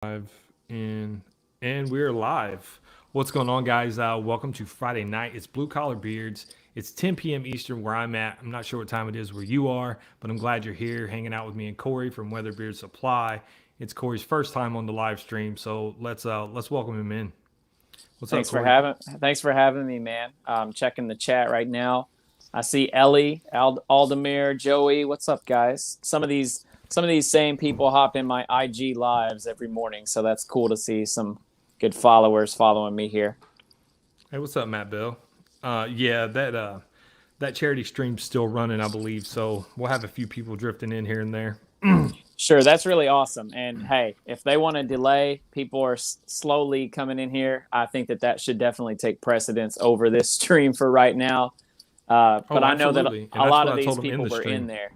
Live in and we're live. What's going on, guys? Welcome to Friday night. It's Blue Collar Beards. It's 10 p.m. Eastern where I'm at. I'm not sure what time it is where you are, but I'm glad you're here hanging out with me and Corey from Weatherbeard Supply. It's Corey's first time on the live stream, so let's welcome him in. What's up, Corey? Thanks for having me, man. I'm checking the chat right now. I see Ellie, Aldemir, Joey. What's up, guys? Some of these same people hop in my IG lives every morning, so that's cool to see some good followers following me here. Hey, what's up, Matt Bill? Yeah, that charity stream's still running, I believe. So we'll have a few people drifting in here and there. Sure, that's really awesome. And hey, if they want to delay, people are slowly coming in here. I think that should definitely take precedence over this stream for right now. But I know that a lot of these people were in there.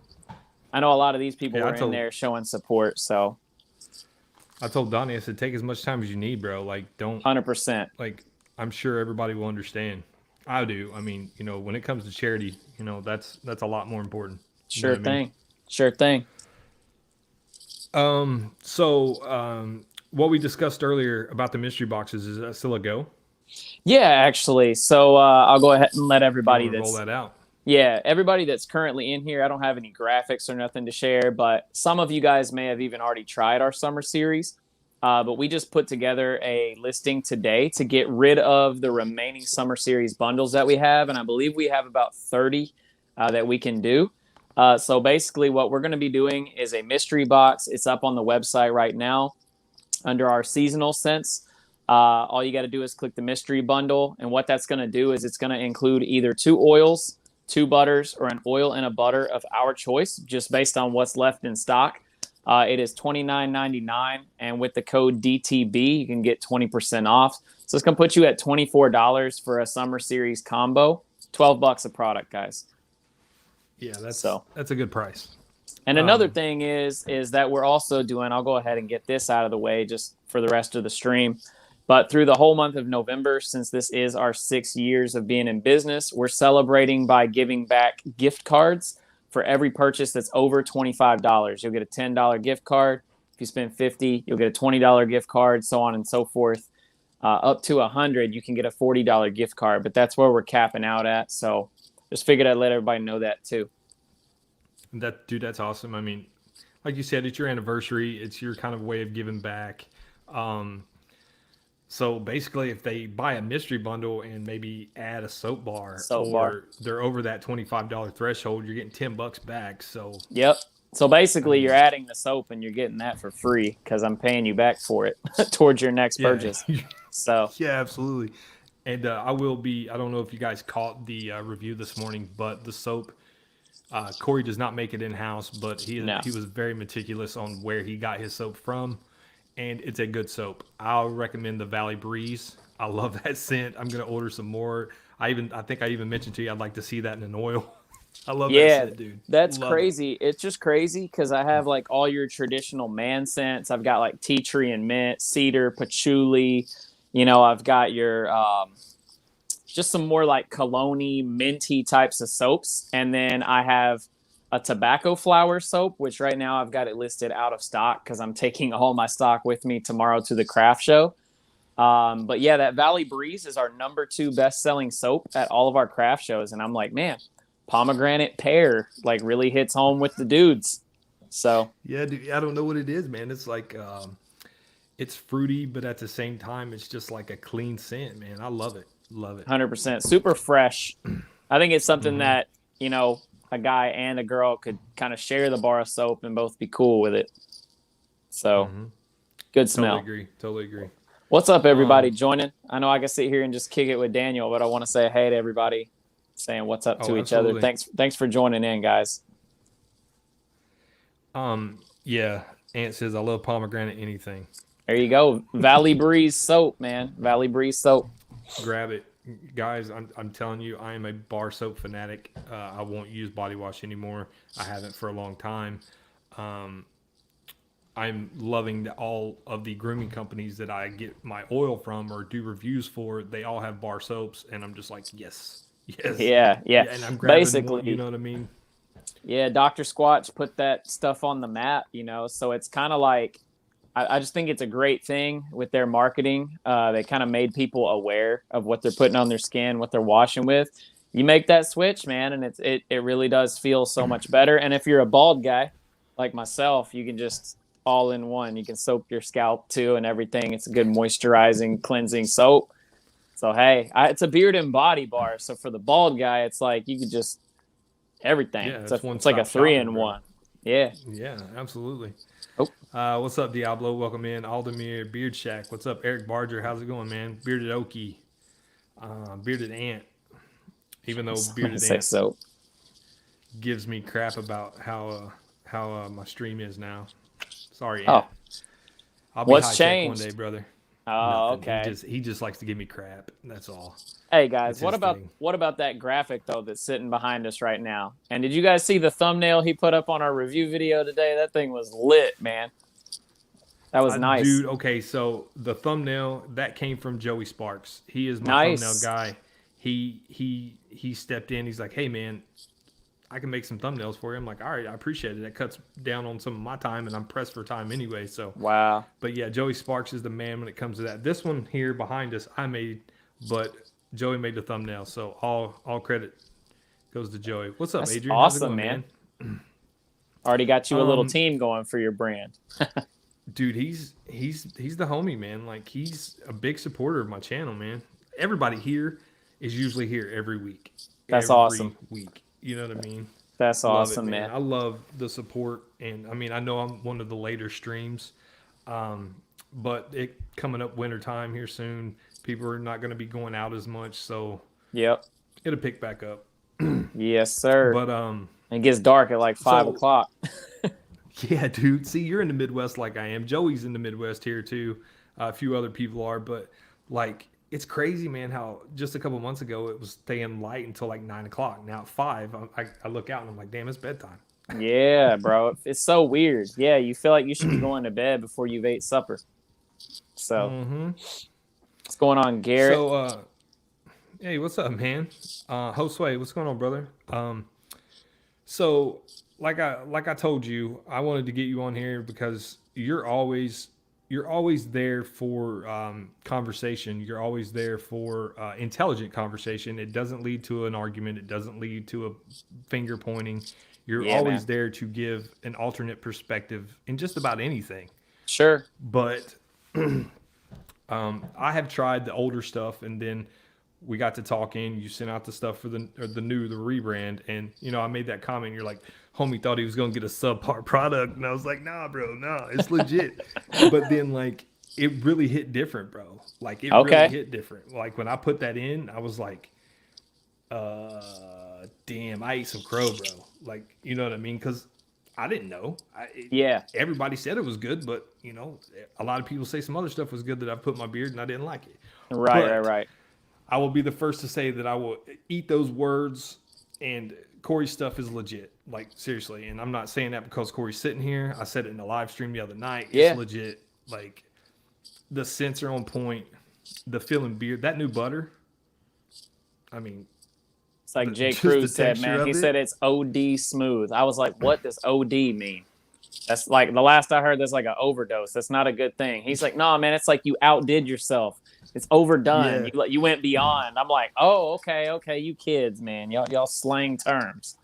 I know a lot of these people were in there showing support. So I told Donnie, I said, take as much time as you need, bro. Like, don't 100%. Like, I'm sure everybody will understand. I do. I mean, when it comes to charity, that's a lot more important. Sure thing. Sure thing. What we discussed earlier about the mystery boxes, is that still a go? Yeah, actually. So I'll go ahead and let everybody roll that out. Yeah, everybody that's currently in here, I don't have any graphics or nothing to share, but some of you guys may have even already tried our summer series. But we just put together a listing today to get rid of the remaining summer series bundles that we have. And I believe we have about 30 that we can do. So basically what we're going to be doing is a mystery box. It's up on the website right now under our seasonal scents. All you got to do is click the mystery bundle. And what that's going to do is it's going to include either 2 oils, 2 butters, or an oil and a butter of our choice, just based on what's left in stock. It is $29.99, and with the code DTB, you can get 20% off. So it's going to put you at $24 for a summer series combo. $12 a product, guys. Yeah, that's a good price. And another thing is that we're also doing, I'll go ahead and get this out of the way just for the rest of the stream. But through the whole month of November, since this is our 6 years of being in business, we're celebrating by giving back gift cards for every purchase that's over $25. You'll get a $10 gift card. If you spend $50, you'll get a $20 gift card, so on and so forth. Up to $100, you can get a $40 gift card, but that's where we're capping out at. So just figured I'd let everybody know that too. That's awesome. I mean, like you said, it's your anniversary. It's your kind of way of giving back. So basically, if they buy a mystery bundle and maybe add a soap bar, they're over that $25 threshold, you're getting $10 back. So yep. So basically, you're adding the soap and you're getting that for free because I'm paying you back for it towards your next purchase. So yeah, absolutely. And I don't know if you guys caught the review this morning, but the soap, Corey does not make it in house, but he was very meticulous on where he got his soap from. And it's a good soap. I'll recommend the Valley Breeze. I love that scent. I'm gonna order some more. I think I even mentioned to you I'd like to see that in an oil. I love that scent, dude. That's crazy. It's just crazy because I have like all your traditional man scents. I've got like tea tree and mint, cedar, patchouli. I've got your just some more like cologne-y, minty types of soaps, and then I have a tobacco flower soap, which right now I've got it listed out of stock because I'm taking all my stock with me tomorrow to the craft show. But yeah, that Valley Breeze is our number 2 best-selling soap at all of our craft shows. And I'm like, man, pomegranate pear like really hits home with the dudes. So yeah, dude, I don't know what it is, man. It's like it's fruity, but at the same time, it's just like a clean scent, man. I love it. Love it. 100%. Super fresh. I think it's something that, a guy and a girl could kind of share the bar of soap and both be cool with it. So good smell. Totally agree. What's up, everybody joining? I know I can sit here and just kick it with Daniel, but I want to say hey to everybody, saying what's up to each other. Thanks for joining in, guys. Yeah, Ant says I love pomegranate anything. There you go. Valley Breeze soap, man. Valley Breeze soap. Grab it. Guys, I'm telling you, I am a bar soap fanatic. I won't use body wash anymore. I haven't for a long time. I'm loving all of the grooming companies that I get my oil from or do reviews for. They all have bar soaps, and I'm just like, yes. Yeah. And I'm grabbing basically, you know what I mean? Yeah, Dr. Squatch put that stuff on the map, so it's kind of like I just think it's a great thing with their marketing. They kind of made people aware of what they're putting on their skin, what they're washing with. You make that switch, man, and it really does feel so much better. And if you're a bald guy like myself, you can just all in one. You can soak your scalp too and everything. It's a good moisturizing, cleansing soap. So hey, it's a beard and body bar. So for the bald guy, it's like you could just everything. Yeah, it's like a 3-in-1. Yeah. Yeah, absolutely. Oh. What's up, Diablo? Welcome in. Aldemir, Beard Shack. What's up, Eric Barger? How's it going, man? Bearded Okie. Bearded Ant. Even though Bearded Ant gives me crap about how my stream is now. Sorry, Ant. I'll be What's changed one day, brother. Oh, Nothing. okay. He just likes to give me crap. That's all. Hey guys, what about that graphic though that's sitting behind us right now? And did you guys see the thumbnail he put up on our review video today? That thing was lit, man. That was nice. Dude, okay, so the thumbnail that came from Joey Sparks. He is my thumbnail guy. He stepped in. He's like, "Hey man, I can make some thumbnails for you." I'm like, "All right, I appreciate it. That cuts down on some of my time, and I'm pressed for time anyway." So wow. But yeah, Joey Sparks is the man when it comes to that. This one here behind us, I made, but Joey made the thumbnail, so all credit goes to Joey. What's up, That's Adrian? awesome, man. Already got you a little team going for your brand. Dude, he's the homie, man. Like, he's a big supporter of my channel, man. Everybody here is usually here every week. That's awesome. Week. You know what I mean? That's awesome, man. I love the support, and I mean, I know I'm one of the later streams, but it coming up winter time here soon. People are not going to be going out as much, so yep, it'll pick back up. Yes, sir. But it gets dark at like 5 o'clock. Yeah, dude. See, you're in the Midwest like I am. Joey's in the Midwest here too. A few other people are, but like, it's crazy, man, how just a couple months ago it was staying light until like 9 o'clock. Now at 5, I look out and I'm like, damn, it's bedtime. Yeah, bro. It's so weird. Yeah, you feel like you should be going to bed before you've ate supper. So, what's going on, Garrett? So, hey, what's up, man? Josue, what's going on, brother? So, like I told you, I wanted to get you on here because you're always there for conversation. You're always there for intelligent conversation. It doesn't lead to an argument. It doesn't lead to a finger pointing. You're always there to give an alternate perspective in just about anything. Sure. But I have tried the older stuff, and then we got to talking. You sent out the stuff for the rebrand, and I made that comment. You're like, homie thought he was gonna get a subpar product, and I was like, nah, bro, nah, it's legit. But then like it really hit different, bro. Like it really hit different. Like when I put that in, I was like, damn, I ate some crow, bro. Like, you know what I mean? Because I didn't know. Everybody said it was good, but a lot of people say some other stuff was good that I put in my beard and I didn't like it. Right. I will be the first to say that I will eat those words, and CORY stuff is legit. Like, seriously. And I'm not saying that because CORY's sitting here. I said it in a live stream the other night. It's legit. Like, the scents are on point. The feeling beard. That new butter. I mean, it's like Jay Cruz said, man. He said it's OD smooth. I was like, what does OD mean? That's like the last I heard, that's like an overdose. That's not a good thing. He's like, no, man, it's like you outdid yourself. It's overdone. Yeah. You went beyond. I'm like, oh, okay, you kids, man. Y'all slang terms.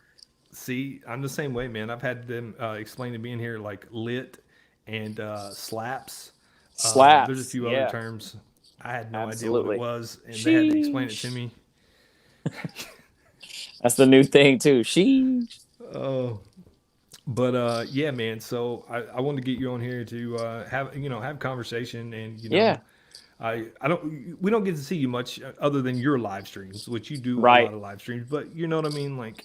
See, I'm the same way, man. I've had them explain to me in here like lit and slaps. Slaps. There's a few other terms. I had no idea what it was, and they had to explain it to me. That's the new thing too. Sheesh. Oh. But yeah, man. So I wanted to get you on here to have conversation, and we don't get to see you much other than your live streams, which you do a lot of live streams. But you know what I mean, like.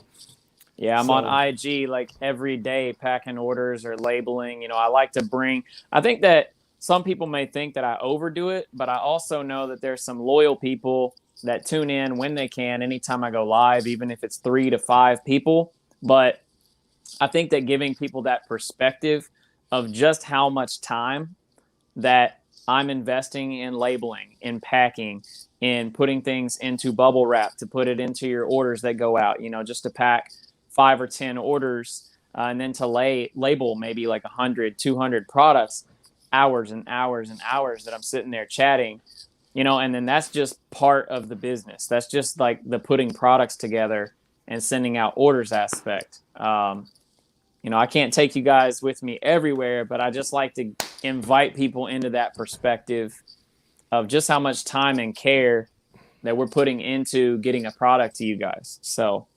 Yeah, I'm on IG like every day packing orders or labeling. I like to bring. I think that some people may think that I overdo it, but I also know that there's some loyal people that tune in when they can, anytime I go live, even if it's 3 to 5 people. But I think that giving people that perspective of just how much time that I'm investing in labeling, in packing, in putting things into bubble wrap to put it into your orders that go out, just to pack 5 or 10 orders and then to label maybe like 100, 200 products. hours and hours and hours that I'm sitting there chatting, and then that's just part of the business. That's just like the putting products together and sending out orders aspect. I can't take you guys with me everywhere, but I just like to invite people into that perspective of just how much time and care that we're putting into getting a product to you guys. So.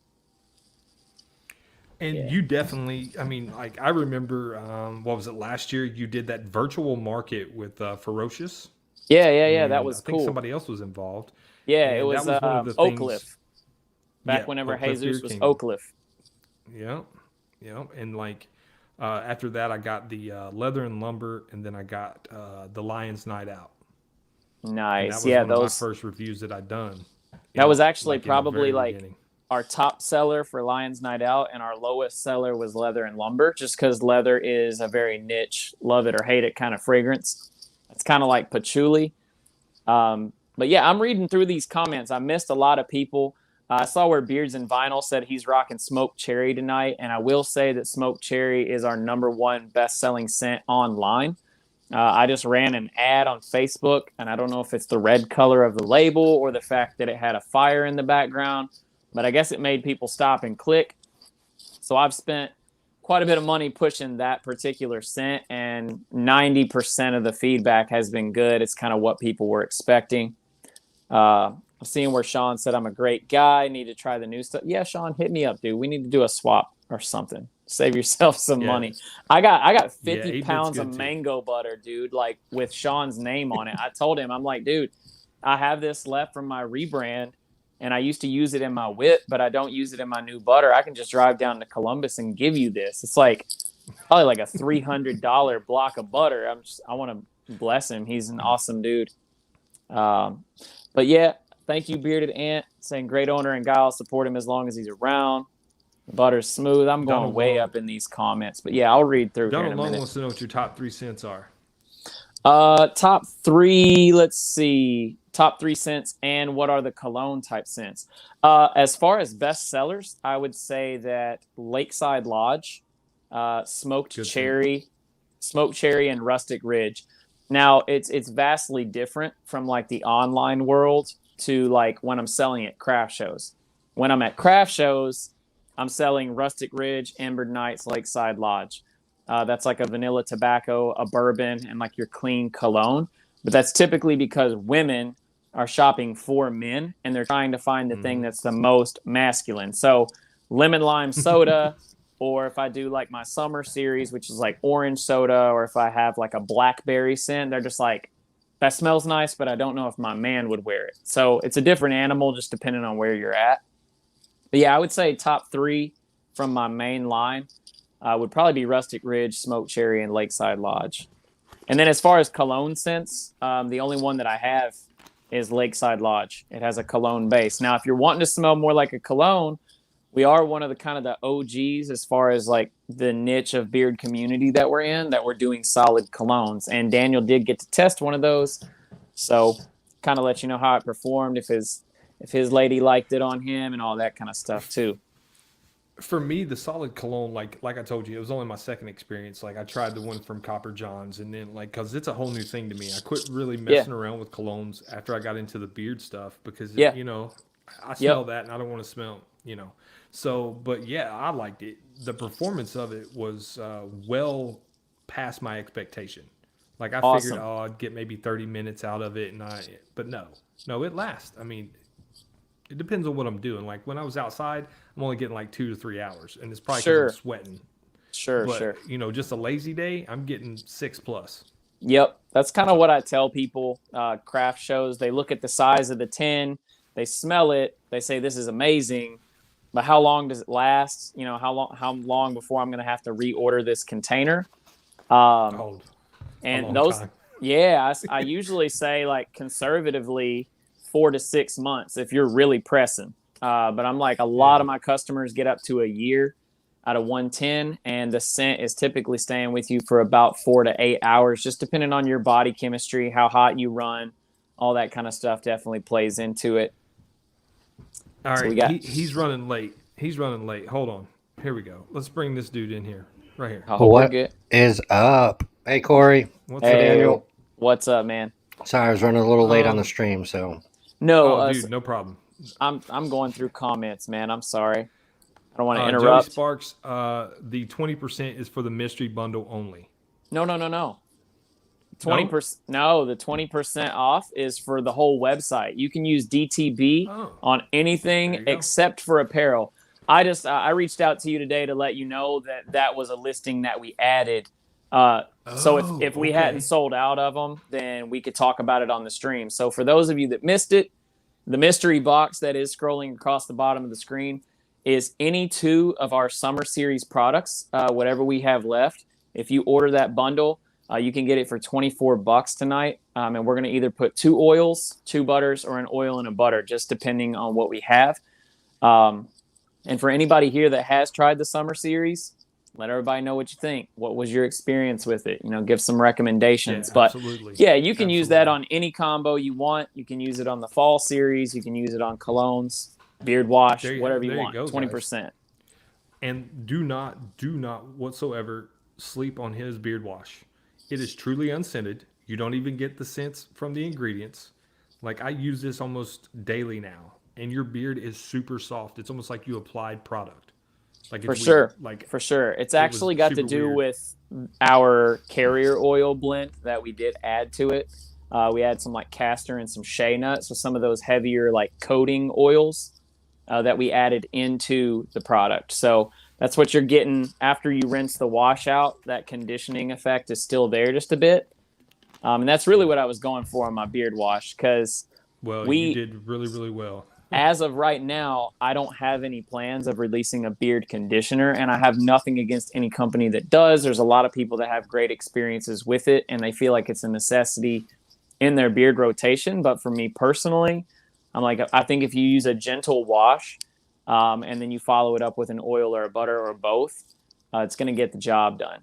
And you definitely, like I remember, what was it, last year you did that virtual market with Ferocious. Yeah. That was cool. I think cool. somebody else was involved. Yeah, it was, that was one of the Oak things. Cliff. Back whenever Oak Cliff Jesus Beer was Kingdom. Oak Cliff. Yeah. And like after that, I got the Leather and Lumber, and then I got the Lions Night Out. Nice. And that was one of my first reviews that I'd done. That was actually probably like beginning. Our top seller for Lions Night Out, and our lowest seller was Leather and Lumber, just because leather is a very niche, love it or hate it kind of fragrance. It's kind of like patchouli. But yeah, I'm reading through these comments. I missed a lot of people. I saw where Beards and Vinyl said he's rocking Smoked Cherry tonight, and I will say that Smoked Cherry is our #1 best-selling scent online. I just ran an ad on Facebook, and I don't know if it's the red color of the label or the fact that it had a fire in the background, but I guess it made people stop and click. So I've spent quite a bit of money pushing that particular scent, and 90% of the feedback has been good. It's kind of what people were expecting. I'm seeing where Sean said, I'm a great guy. Need to try the new stuff. Yeah, Sean, hit me up, dude. We need to do a swap or something. Save yourself some money. I got 50 pounds of mango butter, dude, like with Sean's name on it. I told him, I'm like, dude, I have this left from my rebrand, and I used to use it in my whip, but I don't use it in my new butter. I can just drive down to Columbus and give you this. It's like probably like a $300 block of butter. I want to bless him. He's an awesome dude. But yeah, thank you, Bearded Ant, saying great owner and guy. I'll support him as long as he's around. The butter's smooth. I'm going way up in these comments, but yeah, I'll read through here in a minute. Wants to know what your top 3 scents are. Top 3. Let's see. Top 3 scents and what are the cologne type scents? As far as best sellers, I would say that Lakeside Lodge, Smoked Cherry, and Rustic Ridge. Now it's vastly different from like the online world to like when I'm selling at craft shows. When I'm at craft shows, I'm selling Rustic Ridge, Ember Nights, Lakeside Lodge. That's like a vanilla tobacco, a bourbon, and like your clean cologne. But that's typically because women are shopping for men, and they're trying to find the thing that's the most masculine. So lemon lime soda, or if I do like my summer series, which is like orange soda, or if I have like a blackberry scent, they're just like, that smells nice, but I don't know if my man would wear it. So it's a different animal just depending on where you're at. But yeah, I would say top 3 from my main line would probably be Rustic Ridge, Smoked Cherry, and Lakeside Lodge. And then as far as cologne scents, the only one that I have is Lakeside Lodge. It has a cologne base. Now, if you're wanting to smell more like a cologne, we are one of the kind of the OGs as far as like the niche of beard community that we're in, that we're doing solid colognes. And Daniel did get to test one of those. So kind of let you know how it performed, if his lady liked it on him and all that kind of stuff too. For me, the solid cologne, like I told you, it was only my second experience. Like I tried the one from Copper John's, and then like, cause it's a whole new thing to me. I quit really messing around with colognes after I got into the beard stuff because I smell that and I don't want to smell, So, but yeah, I liked it. The performance of it was well past my expectation. Like I figured, I'd get maybe 30 minutes out of it, but no, it lasts. I mean, it depends on what I'm doing. Like when I was outside, I'm only getting like 2 to 3 hours, and it's probably because I'm sweating. Sure. Just a lazy day, I'm getting 6+. Yep, that's kind of what I tell people. Craft shows, they look at the size of the tin, they smell it, they say this is amazing, but how long does it last? How long before I'm going to have to reorder this container? And those, time. I usually say like conservatively 4 to 6 months if you're really pressing. But I'm like, a lot of my customers get up to a year out of 110, and the scent is typically staying with you for about 4 to 8 hours, just depending on your body chemistry, how hot you run, all that kind of stuff definitely plays into it. All right, he's running late. Hold on. Here we go. Let's bring this dude in here. Right here. What is up, Hey, Corey. What's Hey, up, Daniel. what's up, man? Sorry, I was running a little late on the Um, stream, so. No, oh, dude, no problem. I'm going through comments, man. I'm sorry. I don't want to Joey interrupt. Sparks, the 20% is for the mystery bundle only. No. No? 20%. No, the 20% off is for the whole website. You can use DTB Oh, on there anything you go. except for apparel. I reached out to you today to let you know that was a listing that we added. So if we hadn't sold out of them, then we could talk about it on the stream. So for those of you that missed it, the mystery box that is scrolling across the bottom of the screen is any two of our summer series products, whatever we have left. If you order that bundle, you can get it for $24 tonight. And we're going to either put 2 oils, 2 butters, or an oil and a butter, just depending on what we have. And for anybody here that has tried the summer series, let everybody know what you think. What was your experience with it? Give some recommendations. Yeah, absolutely. But yeah, you can use that on any combo you want. You can use it on the fall series. You can use it on colognes, beard wash, whatever you want. 20%. And do not whatsoever sleep on his beard wash. It is truly unscented. You don't even get the scents from the ingredients. Like, I use this almost daily now, and your beard is super soft. It's almost like you applied product. Like, For sure. Like, For sure. It's actually got to do with our carrier oil blend that we did add to it. We add some like castor and some shea nuts, so some of those heavier like coating oils that we added into the product. So that's what you're getting after you rinse the wash out. That conditioning effect is still there just a bit. And that's really what I was going for on my beard wash, because you did really, really well. As of right now, I don't have any plans of releasing a beard conditioner, and I have nothing against any company that does. There's a lot of people that have great experiences with it, and they feel like it's a necessity in their beard rotation. But for me personally, I think if you use a gentle wash, and then you follow it up with an oil or a butter or both, it's going to get the job done.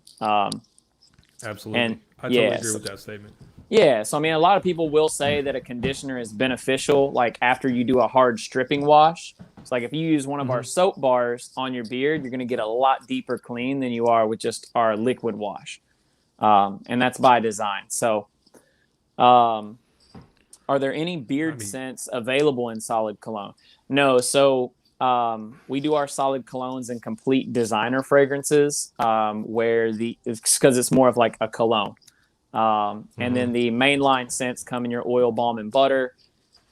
Absolutely. And I totally agree with that statement. Yeah, so a lot of people will say that a conditioner is beneficial, like after you do a hard stripping wash. It's like if you use one of our soap bars on your beard, you're going to get a lot deeper clean than you are with just our liquid wash. And that's by design. So, are there any beard scents available in solid cologne? No. So, we do our solid colognes in complete designer fragrances, because it's more of like a cologne. And then the mainline scents come in your oil, balm, and butter.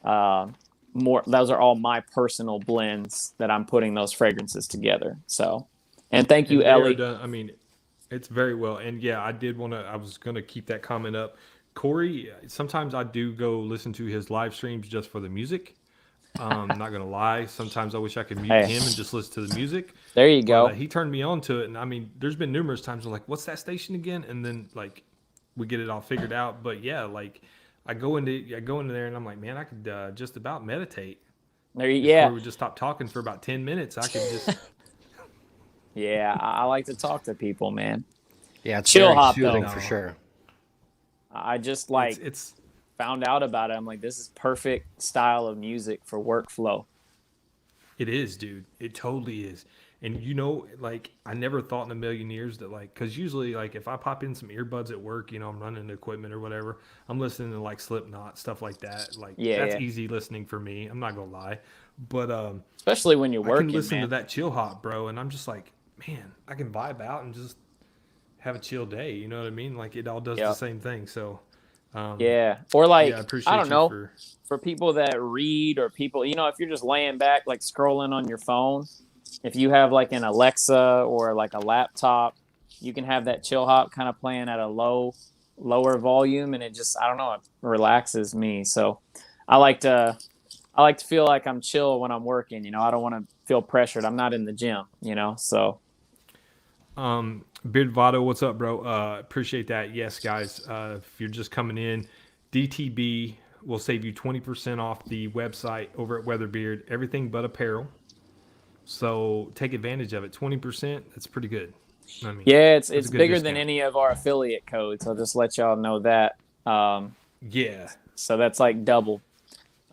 Those are all my personal blends that I'm putting those fragrances together. So, and thank you, Ellie. It's very well. And yeah, I was going to keep that comment up. CORY, sometimes I do go listen to his live streams just for the music. Not going to lie. Sometimes I wish I could mute him and just listen to the music. There you go. He turned me on to it. And there's been numerous times I'm like, what's that station again? And then we get it all figured out. But yeah, I go into there and I'm like, man, I could just about meditate. Yeah. We would just stop talking for about 10 minutes. I could just. Yeah, I like to talk to people, man. Yeah, it's chill very hop soothing though. for sure. I just it's found out about it. I'm like, this is perfect style of music for workflow. It is, dude. It totally is. And I never thought in a million years that because usually if I pop in some earbuds at work, I'm running equipment or whatever, I'm listening to Slipknot, stuff like that. That's easy listening for me. I'm not gonna lie, but especially when you're working, I can listen man. to that chill hop, bro, and I'm just like, man, I can vibe out and just have a chill day. You know what I mean? It all does the same thing. So. Yeah, or I don't know, for people that read or people, if you're just laying back scrolling on your phone, if you have an Alexa or a laptop, you can have that chill hop kind of playing at a lower volume, and it just, I don't know, it relaxes me. So I like to feel like I'm chill when I'm working. I don't want to feel pressured. I'm not in the gym, so. Beard Vado, what's up, bro? Appreciate that. Yes, guys. If you're just coming in, DTB will save you 20% off the website over at Weatherbeard. Everything but apparel. So take advantage of it. 20%. That's pretty good. Yeah, it's bigger than any of our affiliate codes. I'll just let y'all know that. Yeah. So that's double.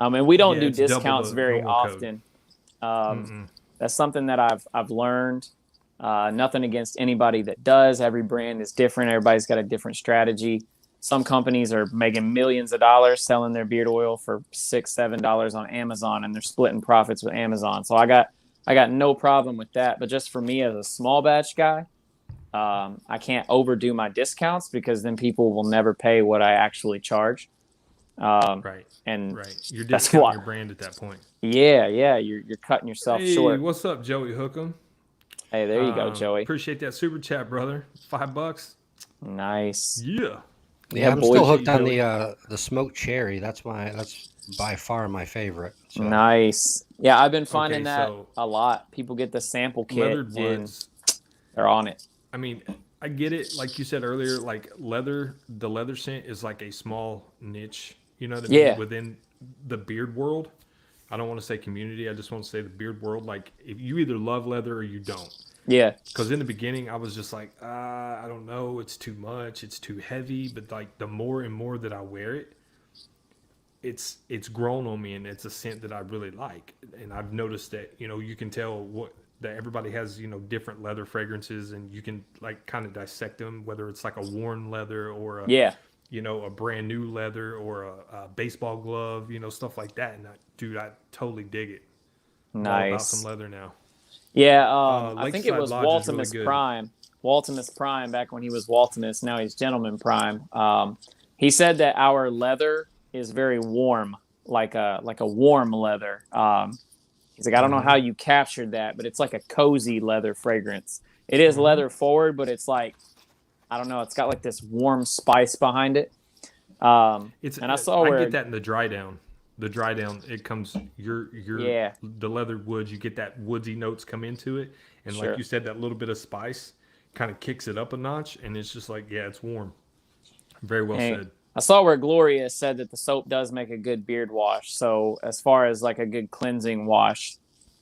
And we don't do discounts very often. That's something that I've learned. Nothing against anybody that does. Every brand is different. Everybody's got a different strategy. Some companies are making millions of dollars selling their beard oil for $6-7 on Amazon, and they're splitting profits with Amazon. So I got no problem with that. But just for me as a small batch guy, I can't overdo my discounts because then people will never pay what I actually charge. Right. And You're discounting your brand at that point. Yeah. You're cutting yourself short. What's up, Joey Hookham? Hey, there you go, Joey. Appreciate that super chat, brother. $5. Nice. Yeah, I'm still hooked on the smoked cherry. That's by far my favorite. So. Nice. Yeah, I've been finding that a lot. People get the sample kit leathered woods. They're on it. I mean, I get it. Like you said earlier, like the leather scent is like a small niche, you know what I mean, within the beard world. I don't want to say community. I just want to say the beard world. Like, if you either love leather or you don't. Yeah. Because in the beginning, I was just like, I don't know. It's too much. It's too heavy. But, like, the more and more that I wear it, it's grown on me, and it's a scent that I really like. And I've noticed that, you know, you can tell that everybody has, you know, different leather fragrances, and you can, like, kind of dissect them, whether it's like a worn leather or you know, a brand new leather or a baseball glove, you know, stuff like that. And I totally dig it. Nice. I'm all about some leather now. Yeah, I think it was Waltimus really Prime. Waltimus Prime back when he was Waltimus. Now he's Gentleman Prime. He said that our leather is very warm, like a warm leather. He's like, I don't know how you captured that, but it's like a cozy leather fragrance. It is leather forward, but it's like, I don't know. It's got like this warm spice behind it. I get that in the dry down. The dry down, it comes the leather woods. You get that woodsy notes come into it, and like you said, that little bit of spice kind of kicks it up a notch, and it's just like, it's warm. Very well said. I saw where Gloria said that the soap does make a good beard wash. So as far as like a good cleansing wash,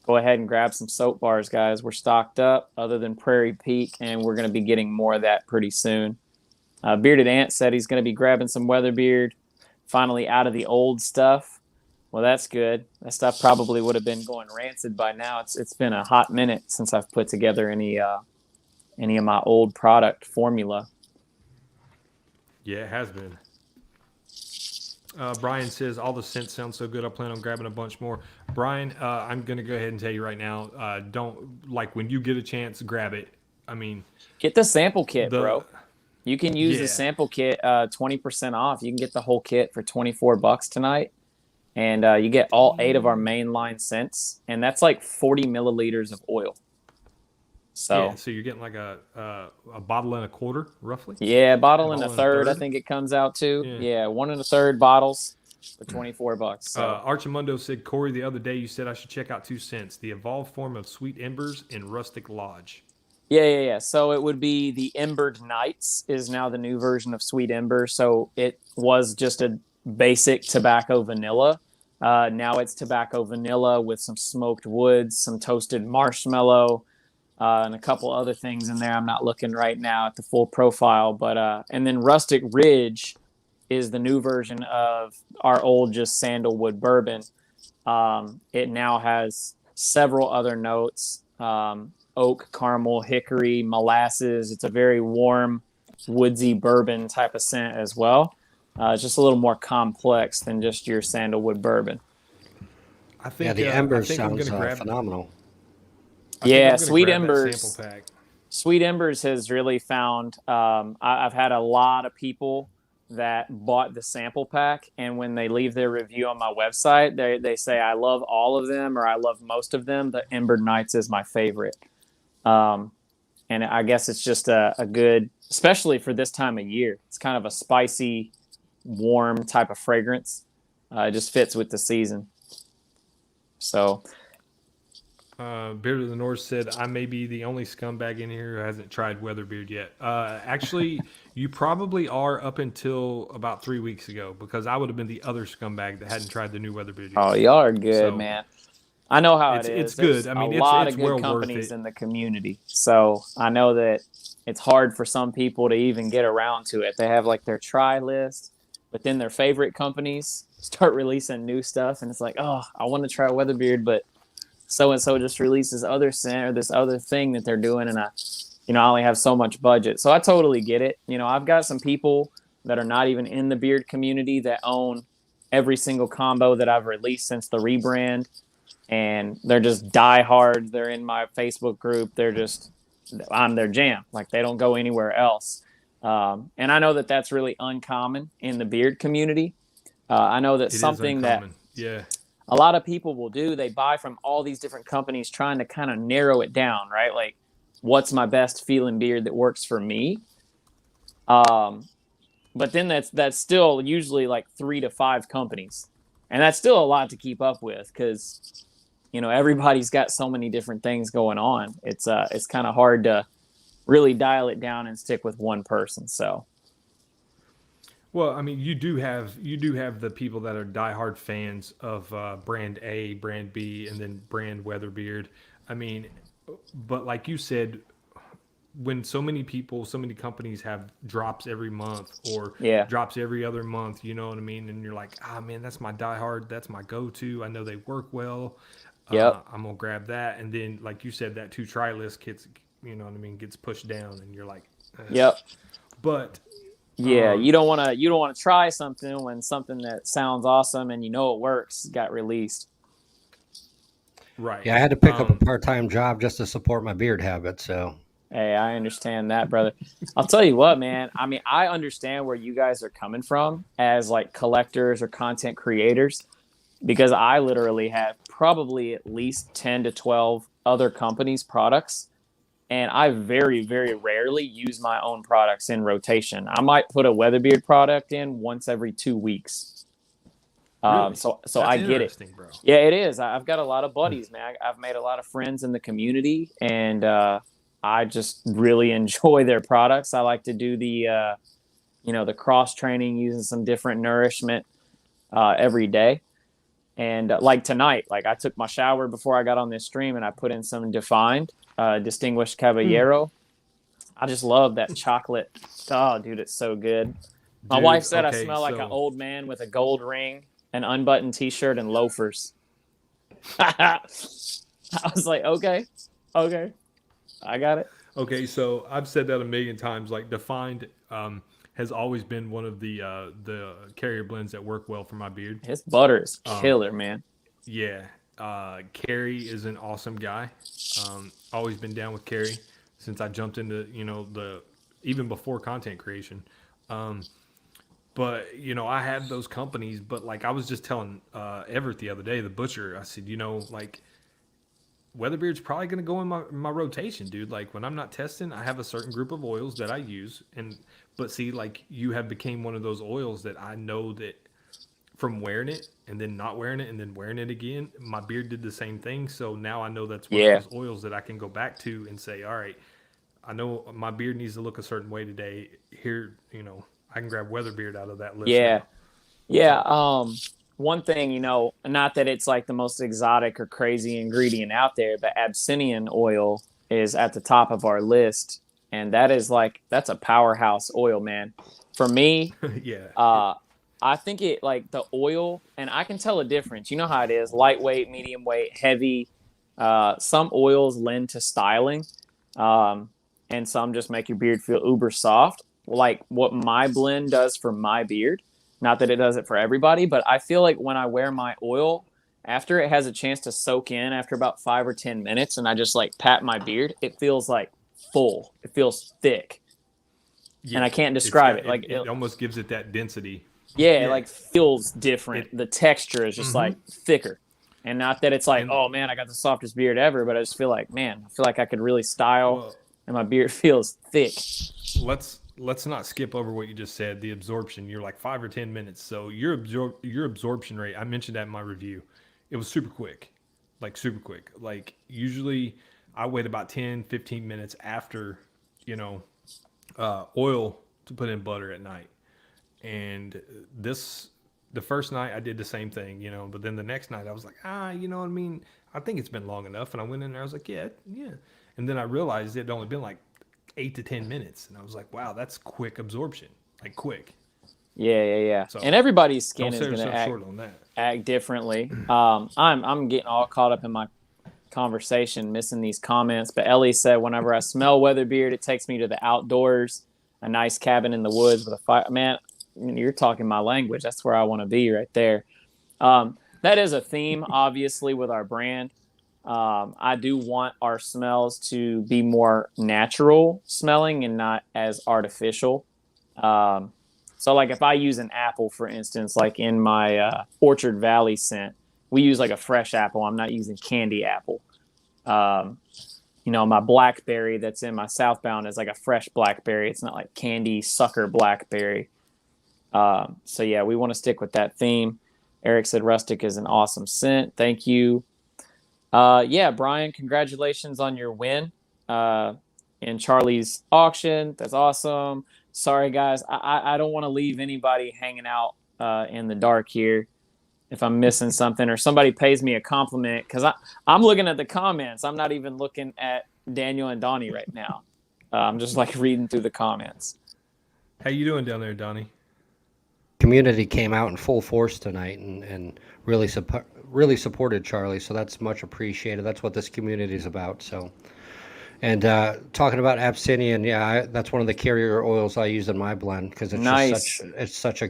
go ahead and grab some soap bars, guys. We're stocked up other than Prairie Peak, and we're going to be getting more of that pretty soon. Bearded Ant said he's going to be grabbing some Weatherbeard, finally out of the old stuff. Well, that's good. That stuff probably would have been going rancid by now. It's been a hot minute since I've put together any of my old product formula. Yeah, it has been. Brian says, all the scents sound so good. I plan on grabbing a bunch more. Brian, I'm going to go ahead and tell you right now, when you get a chance, grab it. I mean, get the sample kit, bro. You can use the sample kit, 20% off. You can get the whole kit for $24 tonight. And you get all 8 of our mainline scents. And that's like 40 milliliters of oil. So you're getting like a bottle and a quarter, roughly? Yeah, bottle and a third, I think it comes out to. Yeah, 1 1/3 bottles for $24. So. Archimundo said, Corey, the other day you said I should check out 2 scents, the evolved form of Sweet Embers and Rustic Lodge. Yeah. So it would be the Embered Nights is now the new version of Sweet Ember. So it was just a basic tobacco vanilla. Now it's tobacco vanilla with some smoked woods, some toasted marshmallow, and a couple other things in there. I'm not looking right now at the full profile, but and then Rustic Ridge is the new version of our old just sandalwood bourbon. It now has several other notes, oak, caramel, hickory, molasses. It's a very warm, woodsy bourbon type of scent as well. It's just a little more complex than just your sandalwood bourbon. I think the Embers sounds phenomenal. Sweet Embers. Sweet Embers has really found. I've had a lot of people that bought the sample pack, and when they leave their review on my website, they say I love all of them or I love most of them. The Embered Nights is my favorite, and I guess it's just a good, especially for this time of year. It's kind of a spicy, warm type of fragrance. It just fits with the season. So. Beard of the North said, I may be the only scumbag in here who hasn't tried Weatherbeard yet. Actually, you probably are up until about 3 weeks ago, because I would have been the other scumbag that hadn't tried the new Weatherbeard yet. Oh, y'all are good, man. I know how it is. It's good. I mean, a lot of good companies in the community. So I know that it's hard for some people to even get around to it. They have like their try list, but then their favorite companies start releasing new stuff, and it's like, oh, I want to try Weatherbeard, but so and so just released this other scent or this other thing that they're doing, and I only have so much budget. So I totally get it. I've got some people that are not even in the beard community that own every single combo that I've released since the rebrand, and they're just die hard. They're in my Facebook group. I'm their jam. Like, they don't go anywhere else. And I know that that's really uncommon in the beard community. I know that something that a lot of people will do, they buy from all these different companies trying to kind of narrow it down, right? Like, what's my best feeling beard that works for me? But then that's still usually like 3 to 5 companies. And that's still a lot to keep up with because, everybody's got so many different things going on. It's kind of hard to really dial it down and stick with one person. So. Well, I mean, you do have the people that are diehard fans of brand A, brand B, and then brand Weatherbeard. I mean, but like you said, when so many companies have drops every month or drops every other month, you know what I mean? And you're like, man, that's my diehard. That's my go-to. I know they work well. Yep. I'm going to grab that. And then, like you said, that 2 try list gets pushed down and you're like, Yep. But yeah, you don't want to try something when something that sounds awesome and it works got released. Right. Yeah, I had to pick up a part-time job just to support my beard habit, so. Hey, I understand that, brother. I'll tell you what, man. I mean, I understand where you guys are coming from as like collectors or content creators, because I literally have probably at least 10 to 12 other companies' products, and I very, very rarely use my own products in rotation. I might put a Weatherbeard product in once every 2 weeks. Really? So That's I get it. Bro. Yeah, it is. I've got a lot of buddies, man. I've made a lot of friends in the community, and I just really enjoy their products. I like to do the cross training using some different nourishment every day. And like tonight, like I took my shower before I got on this stream and I put in some Defined Distinguished Caballero. I just love that chocolate. Oh, dude, it's so good. My wife said I smell like an old man with a gold ring, an unbuttoned t-shirt, and loafers. I was like, okay. I got it. Okay, so I've said that a million times. Like, Defined has always been one of the carrier blends that work well for my beard. His butter is killer, man. Yeah, CORY is an awesome guy. Always been down with CORY since I jumped into even before content creation. But I had those companies, but like I was just telling Everett the other day, the butcher, I said, like, Weatherbeard's probably going to go in my rotation, dude. Like, when I'm not testing, I have a certain group of oils that I use. But see, like, you have became one of those oils that I know that from wearing it and then not wearing it and then wearing it again, my beard did the same thing. So now I know that's one of those oils that I can go back to and say, all right, I know my beard needs to look a certain way today. Here, I can grab Weatherbeard out of that list. Yeah. Now. Yeah. One thing, not that it's like the most exotic or crazy ingredient out there, but Abyssinian oil is at the top of our list. And that's a powerhouse oil, man. For me, I think it, like, the oil, and I can tell a difference. You know how it is, lightweight, medium weight, heavy. Some oils lend to styling, and some just make your beard feel uber soft, like what my blend does for my beard. Not that it does it for everybody, but I feel like when I wear my oil, after it has a chance to soak in after about 5 or 10 minutes, and I just like pat my beard, it feels like full. It feels thick. Yeah, and I can't describe it. Like it almost gives it that density. Yeah, it like feels different. The texture is just like thicker. And not that it's like, oh man, I got the softest beard ever, but I just feel like, man, I feel like I could really style and my beard feels thick. Let's not skip over what you just said. The absorption, you're like 5 or 10 minutes. So your absorption rate, I mentioned that in my review. It was super quick. Like usually I wait about 10, 15 minutes after, oil to put in butter at night. And the first night I did the same thing, but then the next night I was like, you know what I mean? I think it's been long enough. And I went in there, I was like, yeah. And then I realized it had only been like 8 to 10 minutes. And I was like, wow, that's quick absorption. Like quick. Yeah. So, and everybody's skin is going to act differently. I'm getting all caught up in my conversation, missing these comments. But Ellie said, whenever I smell Weatherbeard, it takes me to the outdoors, a nice cabin in the woods with a fire. Man, you're talking my language. That's where I want to be right there. That is a theme, obviously, with our brand. I do want our smells to be more natural smelling and not as artificial. So like if I use an apple, for instance, like in my Orchard Valley scent, we use like a fresh apple. I'm not using candy apple. My blackberry that's in my Southbound is like a fresh blackberry. It's not like candy sucker blackberry. So yeah, we want to stick with that theme. Eric said Rustic is an awesome scent. Thank you. Yeah, Brian, congratulations on your win in Charlie's auction. That's awesome. Sorry, guys. I don't want to leave anybody hanging out in the dark here if I'm missing something or somebody pays me a compliment, because I'm looking at the comments. I'm not even looking at Daniel and Donnie right now. I'm just like reading through the comments. How you doing down there, Donnie? Community came out in full force tonight and really supported Charlie, so that's much appreciated. That's what this community is about. So, and talking about Abyssinian, yeah, that's one of the carrier oils I use in my blend because it's nice. It's a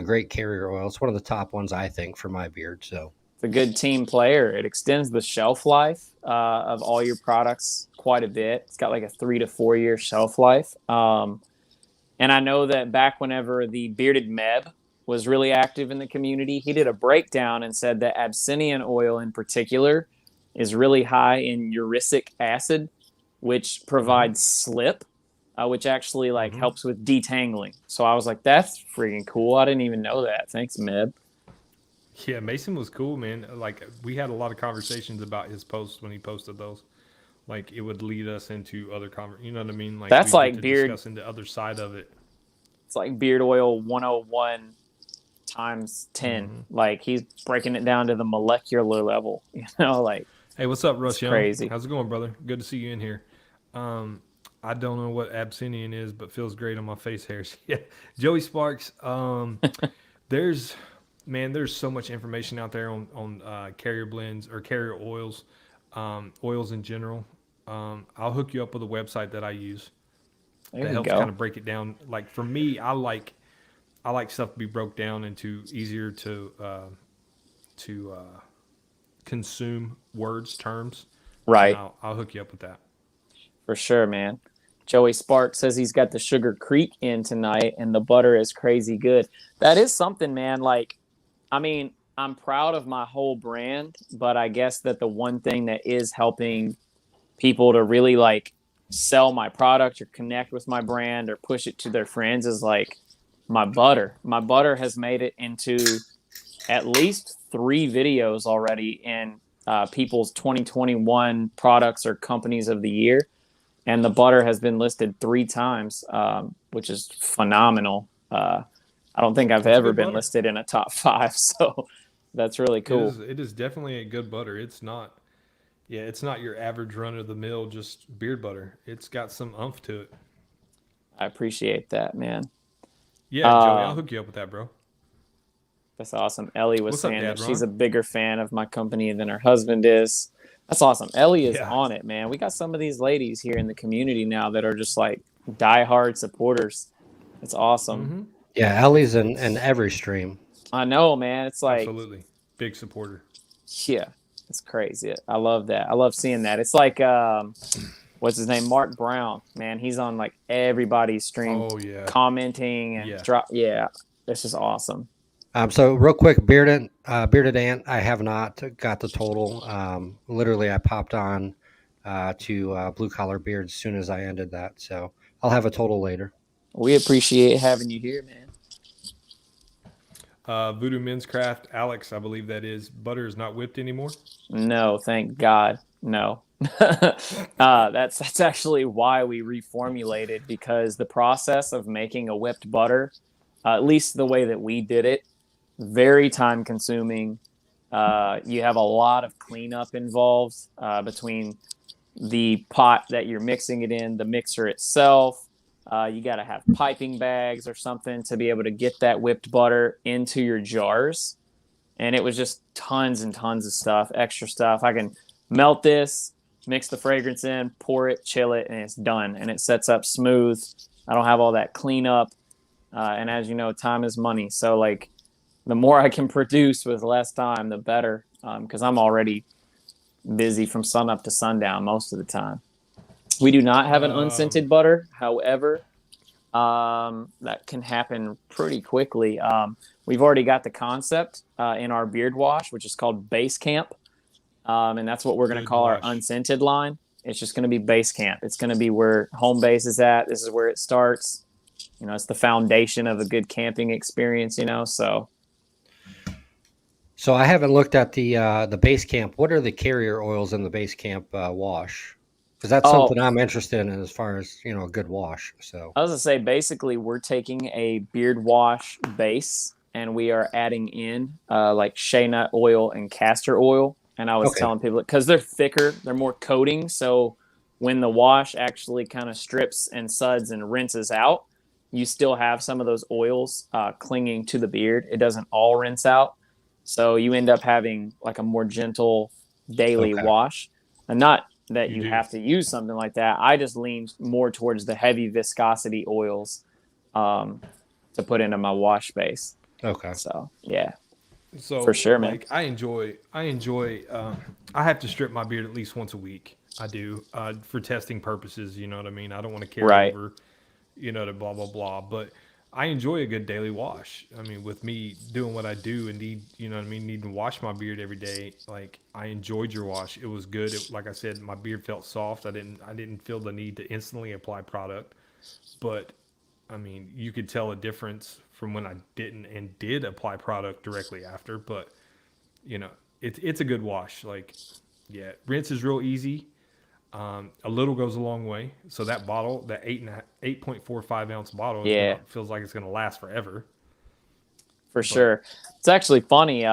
great carrier oil. It's one of the top ones I think for my beard. So it's a good team player. It extends the shelf life of all your products quite a bit. It's got like a 3 to 4 year shelf life. And I know that back whenever the Bearded Meb was really active in the community, he did a breakdown and said that Abyssinian oil in particular is really high in uric acid, which provides slip, which actually helps with detangling. So I was like, that's freaking cool. I didn't even know that. Thanks, Meb. Yeah, Mason was cool, man. Like we had a lot of conversations about his posts when he posted those. Like it would lead us into other you know what I mean? Like that's like beard discussing the other side of it. It's like beard oil 101 times 10. Mm-hmm. Like he's breaking it down to the molecular level. Like hey, what's up, Russ? Crazy. How's it going, brother? Good to see you in here. I don't know what Abyssinian is, but feels great on my face hairs. Yeah, Joey Sparks. There's so much information out there on carrier blends or carrier oils. Oils in general. I'll hook you up with a website that I use that helps kind of break it down. Like for me, I like stuff to be broke down into easier to consume terms. Right. I'll hook you up with that. For sure, man. Joey Sparks says he's got the Sugar Creek in tonight and the butter is crazy good. That is something, man. Like, I mean, I'm proud of my whole brand, but I guess that the one thing that is helping people to really sell my product or connect with my brand or push it to their friends is my butter. My butter has made it into at least 3 videos already in people's 2021 products or companies of the year. And the butter has been listed 3 times, which is phenomenal. I don't think I've ever been listed in a top 5. So that's really cool. It is definitely a good butter. It's not your average run of the mill, just beard butter. It's got some oomph to it. I appreciate that, man. Yeah, Joey, I'll hook you up with that, bro. That's awesome. Ellie was saying that she's a bigger fan of my company than her husband is. That's awesome. Ellie is on it, man. We got some of these ladies here in the community now that are just diehard supporters. It's awesome. Mm-hmm. Yeah, Ellie's in every stream. I know, man. It's absolutely big supporter. Yeah, it's crazy. I love that. I love seeing that. It's like what's his name? Mark Brown. Man, he's on everybody's stream, commenting and this is awesome. So real quick, Bearded Ant, I have not got the total. Literally, I popped on to Blue Collar Beard as soon as I ended that. So I'll have a total later. We appreciate having you here, man. Voodoo Men's Craft, Alex, I believe that is. Butter is not whipped anymore? No, thank God. No. That's actually why we reformulated, because the process of making a whipped butter, at least the way that we did it, very time consuming. You have a lot of cleanup involved between the pot that you're mixing it in, the mixer itself. You got to have piping bags or something to be able to get that whipped butter into your jars. and it was just tons and tons of stuff, extra stuff. I can melt this, mix the fragrance in, pour it, chill it, and it's done. And it sets up smooth. I don't have all that cleanup. And as you know, time is money. So like the more I can produce with less time, the better. Because I'm already busy from sun up to sundown most of the time. We do not have an unscented butter. However, that can happen pretty quickly. We've already got the concept in our beard wash, which is called Base Camp. And that's what we're going to call our unscented line. It's just going to be Base Camp. It's going to be where home base is at. This is where it starts. You know, it's the foundation of a good camping experience, you know, so. So I haven't looked at the Base Camp. What are the carrier oils in the Base Camp wash? Because that's something I'm interested in as far as, you know, a good wash. So I was going to say, basically, we're taking a beard wash base and we are adding in like shea nut oil and castor oil. And I was telling people, because they're thicker, they're more coating. So when the wash actually kind of strips and suds and rinses out, you still have some of those oils clinging to the beard. It doesn't all rinse out. So you end up having like a more gentle daily wash. And not that you have to use something like that. I just lean more towards the heavy viscosity oils to put into my wash base. Okay. So, yeah. So for sure, man. Like I enjoy I have to strip my beard at least once a week. I do for testing purposes, you know what I mean? I don't want to carry over, you know, to blah blah blah, but I enjoy a good daily wash. I mean, with me doing what I do and need, you know what I mean, needing to wash my beard every day, like I enjoyed your wash. It was good. Like I said, my beard felt soft. I didn't feel the need to instantly apply product, but I mean, you could tell a difference from when I didn't and did apply product directly after. But you know, it's a good wash. Like, yeah, rinse is real easy. A little goes a long way. So that bottle, that 8.45 ounce bottle, feels like it's gonna last forever. For sure. It's actually funny.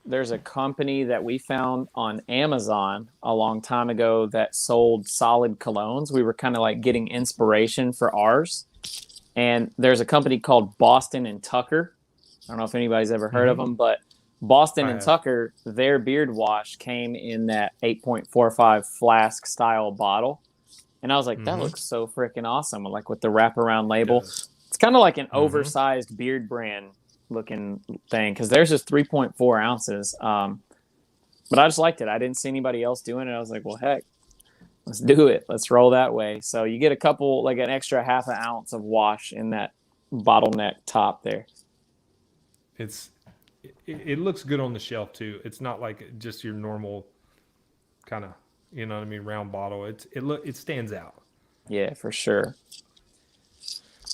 There's a company that we found on Amazon a long time ago that sold solid colognes. We were kind of like getting inspiration for ours. And there's a company called Boston and Tucker. I don't know if anybody's ever heard of them, but Boston and Tucker, their beard wash came in that 8.45 flask style bottle. And I was like, that looks so freaking awesome. Like with the wraparound label. It's kind of like an oversized beard brand looking thing because there's just 3.4 ounces. But I just liked it. I didn't see anybody else doing it. I was like, well, heck, let's do it. Let's roll that way. So you get a couple, like an extra half an ounce of wash in that bottleneck top there. It looks good on the shelf too. It's not like just your normal kind of, you know what I mean, round bottle. It stands out. Yeah, for sure.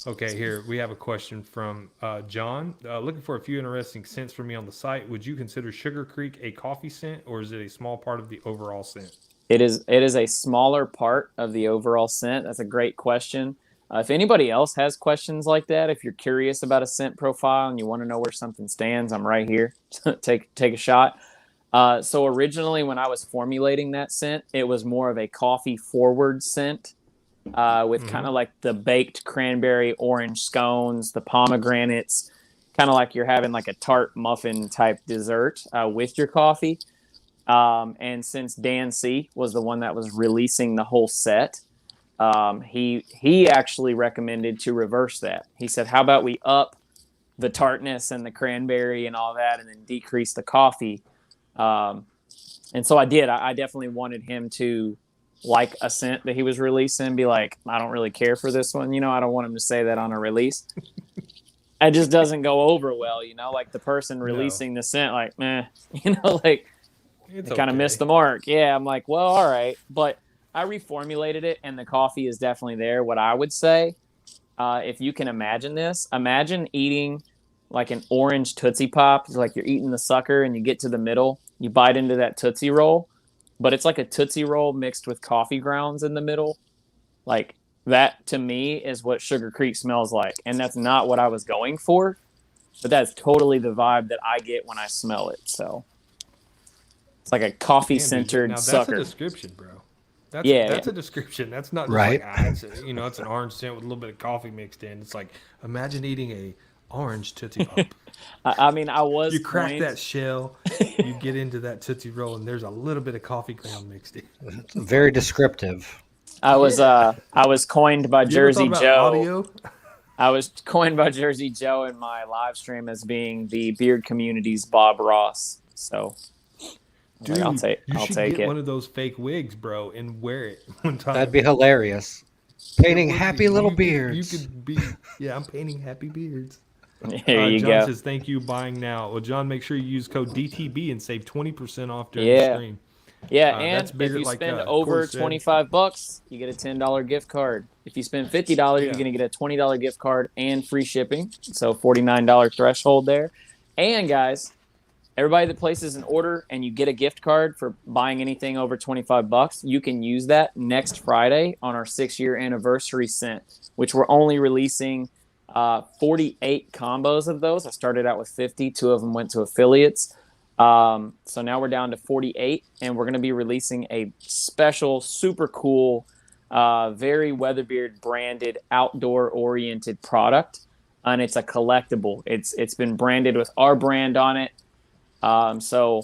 Okay, here we have a question from John. Looking for a few interesting scents for me on the site. Would you consider Sugar Creek a coffee scent, or is it a small part of the overall scent? It is a smaller part of the overall scent. That's a great question. If anybody else has questions like that, if you're curious about a scent profile and you want to know where something stands, I'm right here. Take a shot. So originally when I was formulating that scent, it was more of a coffee forward scent with kind of like the baked cranberry orange scones, the pomegranates, kind of like you're having like a tart muffin type dessert with your coffee. And since Dan C was the one that was releasing the whole set, he actually recommended to reverse that. He said, how about we up the tartness and the cranberry and all that and then decrease the coffee? And so I did. I definitely wanted him to like a scent that he was releasing, be like, I don't really care for this one. You know, I don't want him to say that on a release. It just doesn't go over well, you know, like the person releasing the scent, like, meh, you know, like they kind of missed the mark. Yeah. I'm like, well, all right. But I reformulated it and the coffee is definitely there. What I would say, if you can imagine this, imagine eating like an orange Tootsie Pop. It's like you're eating the sucker and you get to the middle, you bite into that Tootsie Roll, but it's like a Tootsie Roll mixed with coffee grounds in the middle. Like that to me is what Sugar Creek smells like. And that's not what I was going for, but that's totally the vibe that I get when I smell it. So it's like a coffee centered sucker. That's a description, bro. That's a description. That's not just like, it's an orange scent with a little bit of coffee mixed in. It's like, imagine eating orange Tootsie Pop. I mean, I was You crack coined. that shell, you get into that Tootsie Roll, and there's a little bit of coffee ground mixed in. It's very descriptive. I was coined by You ever Jersey thought about Joe. audio? I was coined by Jersey Joe in my live stream as being the beard community's Bob Ross. So, Dude, I'll take get it. one of those fake wigs, bro, and wear it one time. That'd be hilarious. Painting happy little beards. You could be, yeah, I'm painting happy beards. There you John go. says, thank you, buying now. Well, John, make sure you use code DTB and save 20% off during the stream. Yeah, and if you spend over $25, you get a $10 gift card. If you spend $50, you're going to get a $20 gift card and free shipping. So $49 threshold there. And guys, everybody that places an order and you get a gift card for buying anything over $25, you can use that next Friday on our 6-year anniversary scent, which we're only releasing 48 combos of those. I started out with 50. 2 of them went to affiliates. So now we're down to 48, and we're going to be releasing a special, super cool, very Weatherbeard branded, outdoor oriented product. And it's a collectible. It's been branded with our brand on it. So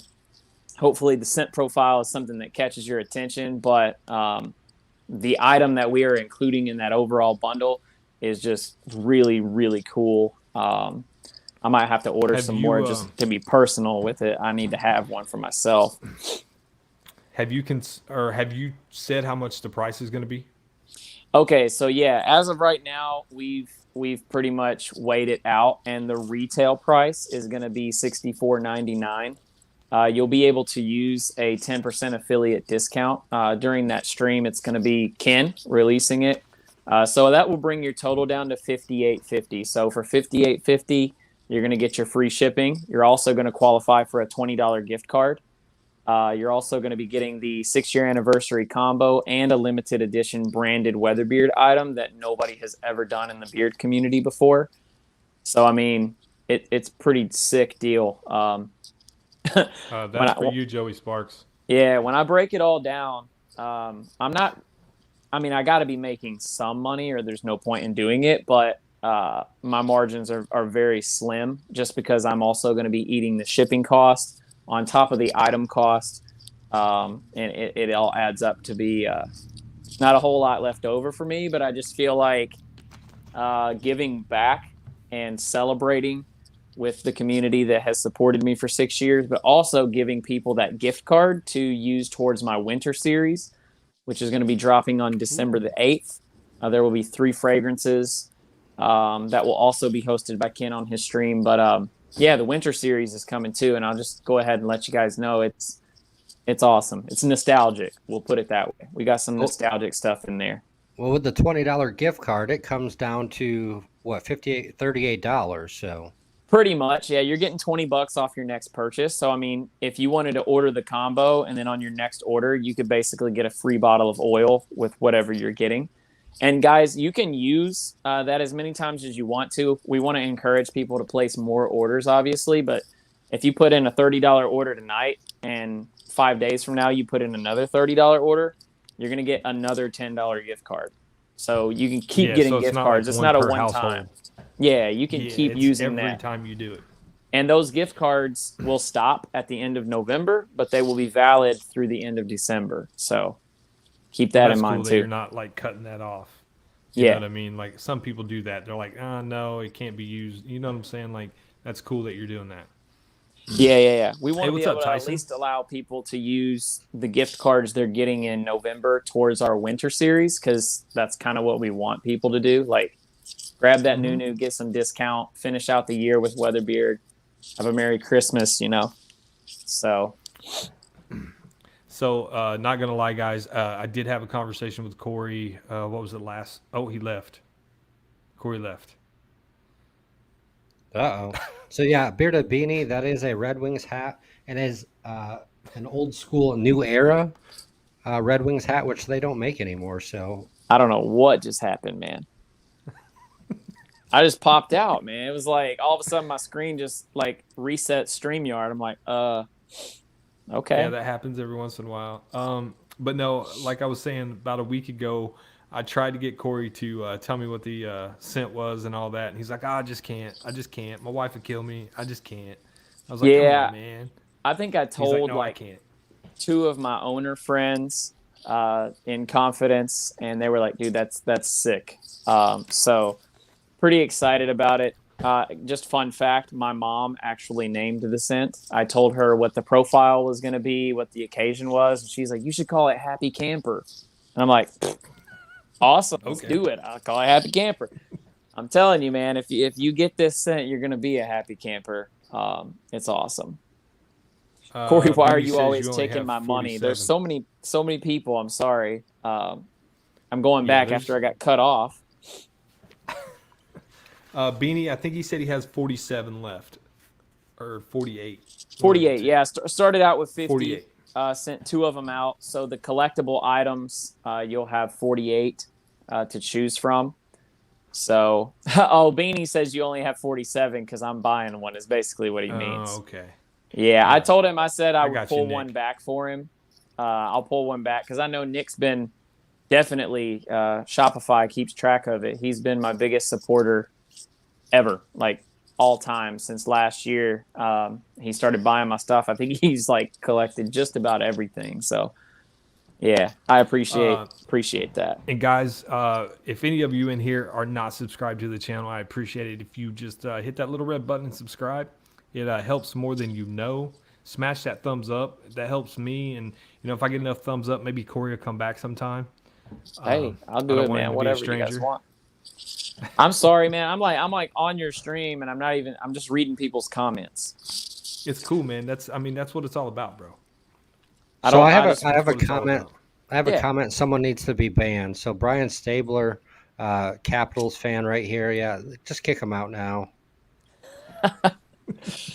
hopefully the scent profile is something that catches your attention, but, the item that we are including in that overall bundle is just really, really cool. I might have to order some more just to be personal with it. I need to have one for myself. Have you said how much the price is going to be? Okay, so yeah, as of right now, we've pretty much weighed it out, and the retail price is going to be $64.99. You'll be able to use a 10% affiliate discount during that stream. It's going to be Ken releasing it, so that will bring your total down to $58.50. So for $58.50. You're going to get your free shipping. You're also going to qualify for a $20 gift card. You're also going to be getting the 6-year anniversary combo and a limited edition branded Weatherbeard item that nobody has ever done in the beard community before. So, I mean, it's pretty sick deal. That's for you, Joey Sparks. Yeah, when I break it all down, I got to be making some money or there's no point in doing it, but my margins are very slim just because I'm also going to be eating the shipping cost on top of the item cost. And it all adds up to be not a whole lot left over for me, but I just feel like giving back and celebrating with the community that has supported me for 6 years, but also giving people that gift card to use towards my winter series, which is going to be dropping on December the 8th. There will be 3 fragrances that will also be hosted by Ken on his stream. But the winter series is coming too, and I'll just go ahead and let you guys know it's awesome. It's nostalgic. We'll put it that way. We got some nostalgic stuff in there. Well, with the $20 gift card, it comes down to what, $38. So pretty much, yeah. You're getting $20 off your next purchase. So I mean, if you wanted to order the combo and then on your next order, you could basically get a free bottle of oil with whatever you're getting. And guys, you can use that as many times as you want to. We want to encourage people to place more orders, obviously. But if you put in a $30 order tonight and 5 days from now you put in another $30 order, you're going to get another $10 gift card. So you can keep getting gift cards. It's not a one-time. Yeah, you can keep using that. Every time you do it. And those gift cards will stop at the end of November, but they will be valid through the end of December. So keep that in mind too. You're not like cutting that off. You know what I mean? Like some people do that. They're like, oh no, it can't be used. You know what I'm saying? Like that's cool that you're doing that. Yeah. We want to be able to at least allow people to use the gift cards they're getting in November towards our winter series, because that's kind of what we want people to do. Like grab that new, get some discount, finish out the year with Weatherbeard, have a Merry Christmas, So not gonna lie, guys, I did have a conversation with CORY. What was it last? Oh, he left. CORY left. Uh-oh. So yeah, Bearded Beanie, that is a Red Wings hat, and is an old school New Era Red Wings hat, which they don't make anymore. So I don't know what just happened, man. I just popped out, man. It was like all of a sudden my screen just like reset StreamYard. I'm like, okay. Yeah, that happens every once in a while. But no, like I was saying about a week ago, I tried to get Corey to tell me what the scent was and all that, and he's like, I just can't. I just can't. My wife would kill me. I just can't. I was like, come Yeah, on, man. I think I He's like, told no, I can't. 2 of my owner friends in confidence, and they were like, dude, that's sick. So pretty excited about it. Just fun fact, my mom actually named the scent. I told her what the profile was going to be, what the occasion was, and she's like, you should call it Happy Camper. And I'm like, awesome, let's do it. I'll call it Happy Camper. I'm telling you, man, if you get this scent, you're going to be a happy camper. It's awesome. Corey, why are you always taking my money? There's so many people. I'm sorry. I'm going back after I got cut off. Beanie, I think he said he has 47 left, or 48. 48, yeah. Started out with 50. 48. Sent 2 of them out. So the collectible items, you'll have 48 to choose from. So, Beanie says you only have 47 because I'm buying one is basically what he means. Oh, okay. Yeah, I told him, I said I would pull you, one back for him. I'll pull one back because I know Nick's been definitely, Shopify keeps track of it. He's been my biggest supporter ever, like all time since last year. He started buying my stuff. I think he's like collected just about everything. So yeah, I appreciate that. And guys, if any of you in here are not subscribed to the channel, I appreciate it if you just hit that little red button and subscribe. It helps more than you know. Smash that thumbs up. That helps me. And if I get enough thumbs up, maybe Corey will come back sometime. Hey, I'll do it, man. Whatever you guys want. I'm sorry, man. I'm like on your stream, and I'm just reading people's comments. It's cool, man. That's what it's all about, bro. I have a comment. I have a comment. Someone needs to be banned. So Brian Stabler, Capitals fan right here. Yeah, just kick him out now.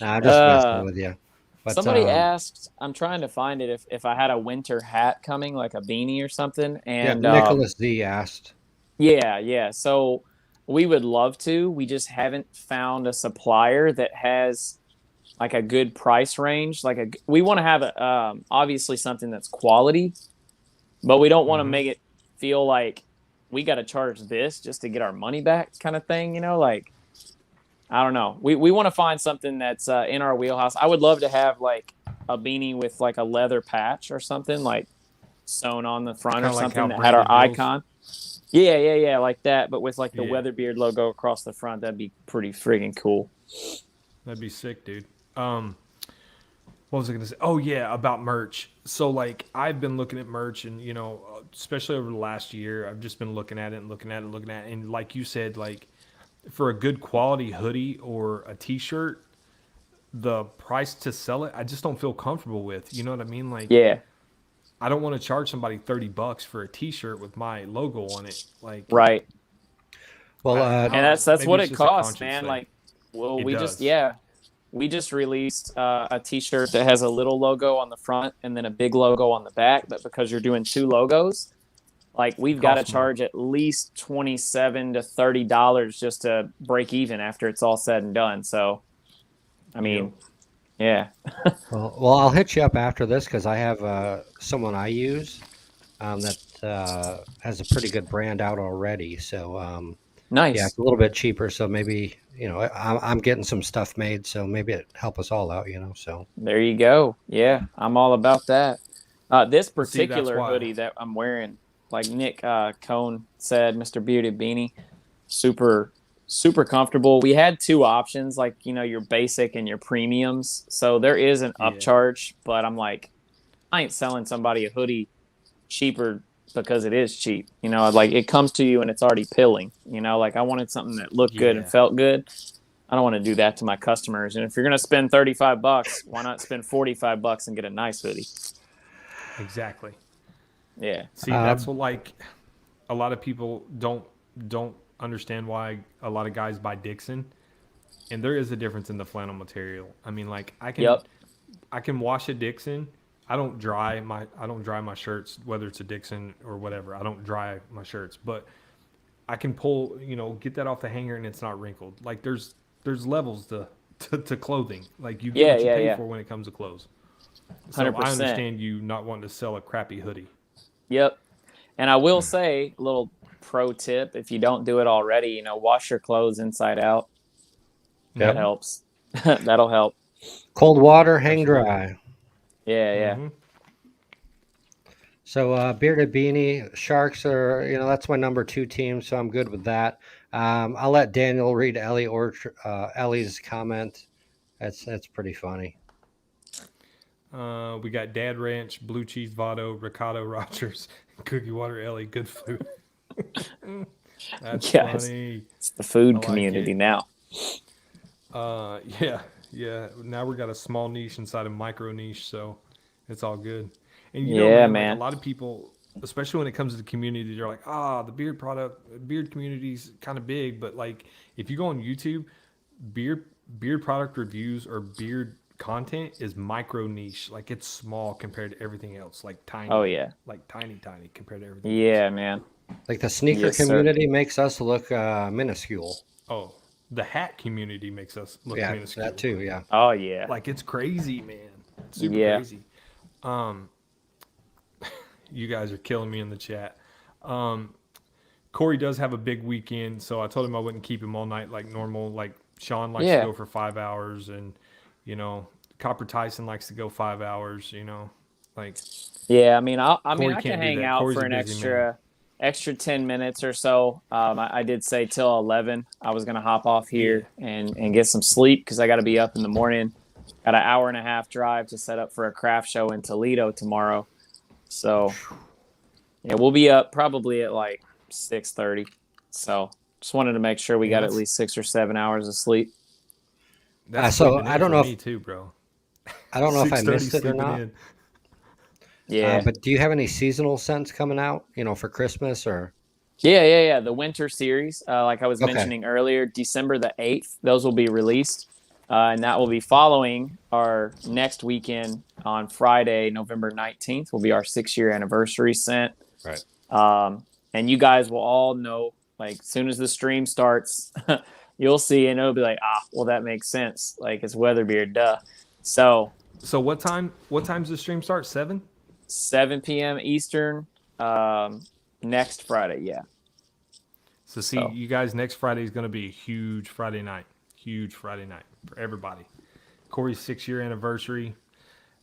Nah, I'm just messing with you. But, somebody asked, I'm trying to find it, if I had a winter hat coming, like a beanie or something. And Nicholas Z asked. Yeah. So we would love to. We just haven't found a supplier that has like a good price range. We want to have obviously something that's quality, but we don't want to make it feel like we got to charge this just to get our money back kind of thing. I don't know. We want to find something that's in our wheelhouse. I would love to have like a beanie with like a leather patch or something like sewn on the front or something that had our icon. Yeah, like that, but with like the Weatherbeard logo across the front. That'd be pretty friggin' cool. That'd be sick, dude. What was I gonna say? Oh yeah, about merch. So like I've been looking at merch, and especially over the last year, I've just been looking at it, and like you said, like for a good quality hoodie or a t-shirt, the price to sell it, I just don't feel comfortable with. You know what I mean? Like, yeah, I don't want to charge somebody $30 for a t-shirt with my logo on it. Like, right. Well, and that's what it costs, man. Thing. Like, well, we just released a t-shirt that has a little logo on the front and then a big logo on the back. But because you're doing 2 logos, like we've got to charge at least $27 to $30 just to break even after it's all said and done. So, I mean, yeah. well, I'll hit you up after this because I have someone I use that has a pretty good brand out already. So, nice. Yeah, it's a little bit cheaper. So maybe I'm getting some stuff made. So maybe it help us all out. So there you go. Yeah, I'm all about that. This particular hoodie that I'm wearing, like Nick Cone said, Mr. Bearded Beanie, super comfortable. We had 2 options, like your basic and your premiums. So there is an upcharge, but I'm like, I ain't selling somebody a hoodie cheaper because it is cheap. Like it comes to you and it's already pilling. Like I wanted something that looked good and felt good. I don't want to do that to my customers. And if you're gonna spend $35, why not spend $45 and get a nice hoodie? Exactly. Yeah. See, that's what like a lot of people don't understand why a lot of guys buy Dixon, and there is a difference in the flannel material. I mean, like I can wash a Dixon. I don't dry my shirts, whether it's a Dixon or whatever. I don't dry my shirts, but I can pull, get that off the hanger and it's not wrinkled. Like there's levels to clothing. Like you get what you pay for when it comes to clothes. So 100%. I understand you not wanting to sell a crappy hoodie. Yep. And I will say, a little pro tip, if you don't do it already, wash your clothes inside out. Yep. That helps. That'll help. Cold water, hang dry. Yeah. Mm-hmm. So Bearded Beanie, Sharks are, that's my number 2 team, so I'm good with that. I'll let Daniel read Ellie's comment. That's pretty funny. We got Dad Ranch, Blue Cheese Votto, Ricardo Rogers, Cookie Water Ellie. Good food. That's funny. It's the food community now. Yeah. Now we got a small niche inside a micro niche, so it's all good. And man, like a lot of people, especially when it comes to the community, they're like, the beard community's kind of big, but like if you go on YouTube, beard product reviews or beard content is micro niche. Like it's small compared to everything else, like tiny. Oh yeah. Like tiny compared to everything else. Man. Like the sneaker community makes us look minuscule. Oh, the hat community makes us look minuscule. That too, yeah. Oh yeah. Like it's crazy, man. It's super crazy. You guys are killing me in the chat. Corey does have a big weekend, so I told him I wouldn't keep him all night like normal. Like Sean likes to go for 5 hours, and Copper Tyson likes to go 5 hours. Like. Yeah, I mean, I can hang out Corey's for an extra 10 minutes or so. I did say till 11. I was gonna hop off here and get some sleep because I got to be up in the morning. Got an hour and a half drive to set up for a craft show in Toledo tomorrow. So, we'll be up probably at like 6:30. So, just wanted to make sure we got at least 6 or 7 hours of sleep. So I don't know me too, bro. I don't know if I missed it or not. Yeah. But do you have any seasonal scents coming out, for Christmas or? Yeah. The winter series, like I was mentioning earlier, December the 8th, those will be released. And that will be following our next weekend on Friday, November 19th, will be our 6-year anniversary scent. Right. And you guys will all know, like, as soon as the stream starts, you'll see, and it'll be like, well, that makes sense. Like, it's Weatherbeard, duh. So what time's the stream start? 7? 7 p.m. Eastern, next Friday, yeah. So you guys, next Friday is going to be a huge Friday night for everybody. Corey's 6-year anniversary.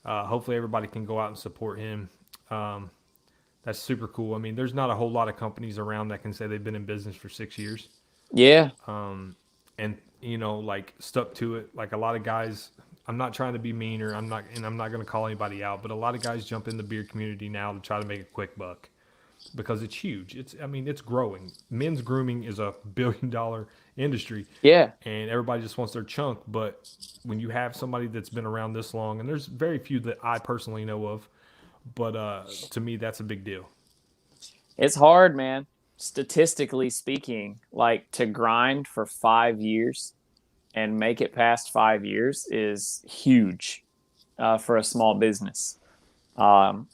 Hopefully everybody can go out and support him. That's super cool. I mean, there's not a whole lot of companies around that can say they've been in business for 6 years. Yeah. And like stuck to it. Like a lot of guys, I'm not trying to be mean or I'm not going to call anybody out, but a lot of guys jump in the beard community now to try to make a quick buck because it's huge. It's growing. Men's grooming is $1 billion industry. Yeah. And everybody just wants their chunk. But when you have somebody that's been around this long, and there's very few that I personally know of, but to me, that's a big deal. It's hard, man. Statistically speaking, like to grind for 5 years and make it past 5 years is huge for a small business. And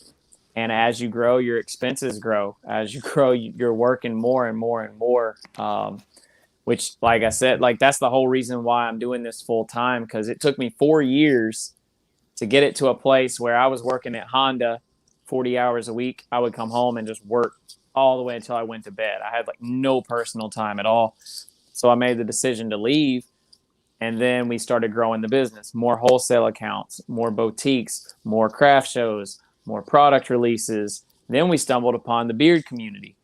as you grow, your expenses grow. As you grow, you're working more and more and more. Which, like I said, like that's the whole reason why I'm doing this full time, because it took me 4 years to get it to a place where I was working at Honda 40 hours a week. I would come home and just work all the way until I went to bed. I had like no personal time at all. So I made the decision to leave. And then we started growing the business, more wholesale accounts, more boutiques, more craft shows, more product releases. Then we stumbled upon the beard community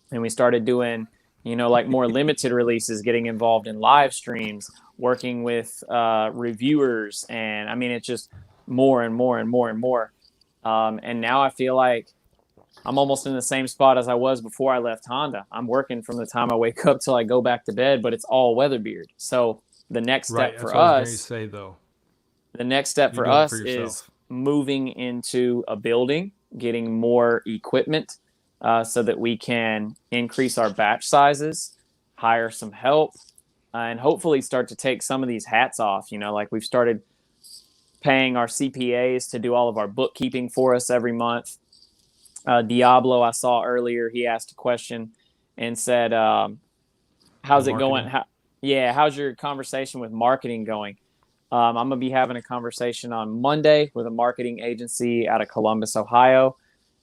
and we started doing, like more limited releases, getting involved in live streams, working with reviewers. And I mean, it's just more and more and more and more. And now I feel like I'm almost in the same spot as I was before I left Honda. I'm working from the time I wake up till I go back to bed, but it's all Weatherbeard. So the next step for us, the next step for us is moving into a building, getting more equipment so that we can increase our batch sizes, hire some help, and hopefully start to take some of these hats off. Like we've started paying our CPAs to do all of our bookkeeping for us every month. Diablo, I saw earlier, he asked a question and said, how's it going? How's your conversation with marketing going? I'm going to be having a conversation on Monday with a marketing agency out of Columbus, Ohio.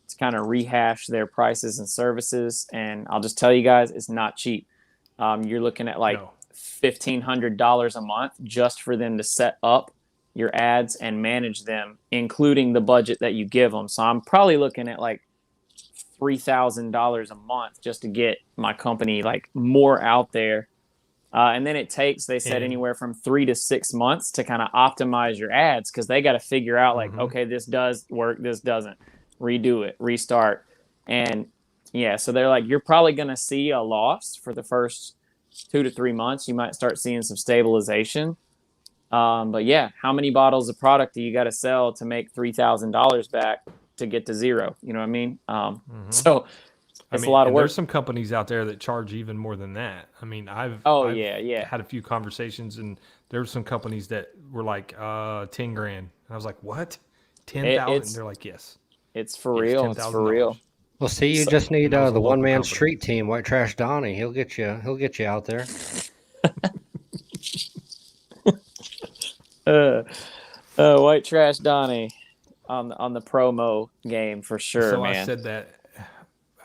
to kind of rehash their prices and services. And I'll just tell you guys, it's not cheap. You're looking at like $1,500 a month just for them to set up your ads and manage them, including the budget that you give them. So I'm probably looking at like $3,000 a month just to get my company like more out there. And then it takes, they said, anywhere from 3 to 6 months to kind of optimize your ads, because they got to figure out like, okay, this does work, this doesn't. Redo it, restart. And yeah, so they're like, you're probably going to see a loss for the first 2 to 3 months. You might start seeing some stabilization. But yeah, how many bottles of product do you got to sell to make $3,000 back to get to zero? You know what I mean? So it's a lot of work. There's some companies out there that charge even more than that. I mean, I've had a few conversations, and there were some companies that were like 10 grand. And I was like, what? 10,000? They're like, yes. It's for real. It's for real. Well, see, you just need the one-man street team, White Trash Donnie. He'll get you out there. White Trash Donnie on the promo game for sure, so man. I said that,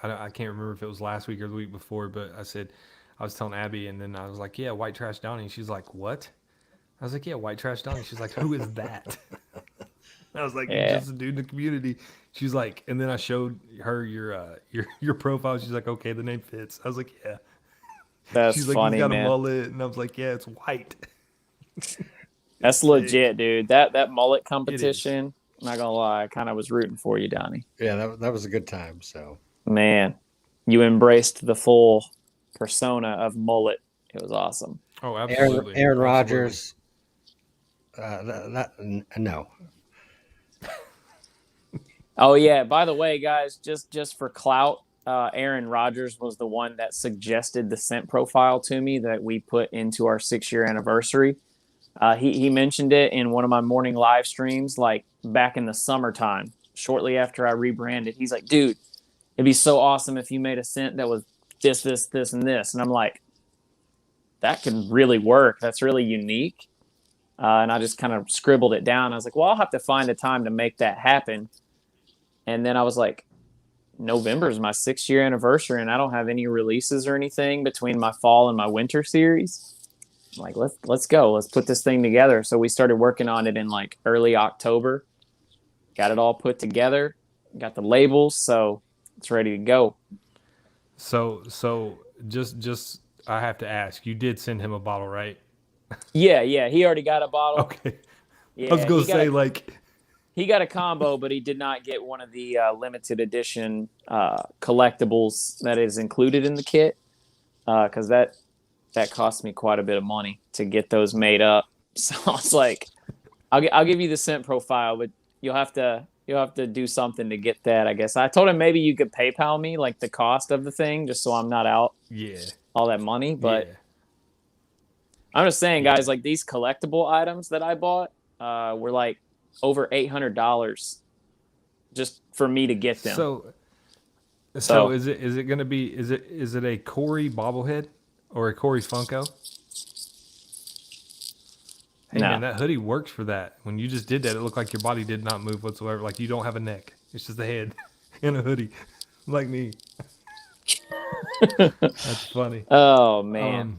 I can't remember if it was last week or the week before, but I was telling Abby, and then I was like, yeah, White Trash Donnie. And she's like, what? I was like, yeah, White Trash Donnie. She's like, who is that? I was like, yeah, just a dude in the community. She's like, and then I showed her your profile. She's like, okay, the name fits. I was like, yeah. That's She's like, funny, he's got man. a mullet, and I was like, yeah, it's white. That's legit, dude. That mullet competition, I'm not gonna lie, I kind of was rooting for you, Donnie. Yeah, that was a good time. So, man, you embraced the full persona of mullet. It was awesome. Oh, absolutely. Aaron Rodgers. No. Oh yeah. By the way, guys, just for clout, Aaron Rodgers was the one that suggested the scent profile to me that we put into our 6-year anniversary. He mentioned it in one of my morning live streams, like back in the summertime, shortly after I rebranded. He's like, dude, it'd be so awesome if you made a scent that was this, and this. And I'm like, that could really work. That's really unique. And I just kind of scribbled it down. I was like, well, I'll have to find a time to make that happen. And then I was like, November is my 6-year anniversary, and I don't have any releases or anything between my fall and my winter series. I'm like, let's go. Let's put this thing together. So we started working on it in like early October. Got it all put together. Got the labels, so it's ready to go. So just I have to ask, you did send him a bottle, right? Yeah, he already got a bottle. Okay. Yeah, I was going to say, like... He got a combo, but he did not get one of the limited edition collectibles that is included in the kit, because that cost me quite a bit of money to get those made up. So I was like, I'll give you the scent profile, but you'll have to do something to get that, I guess. I told him maybe you could PayPal me like the cost of the thing, just so I'm not out all that money. But I'm just saying, guys, like these collectible items that I bought were like over $800 just for me to get them. So is it going to be is it a CORY bobblehead or a CORY Funko? Hey man, that hoodie works for that. When you just did that, it looked like your body did not move whatsoever. Like you don't have a neck. It's just a head in a hoodie, like me. That's funny. Oh man.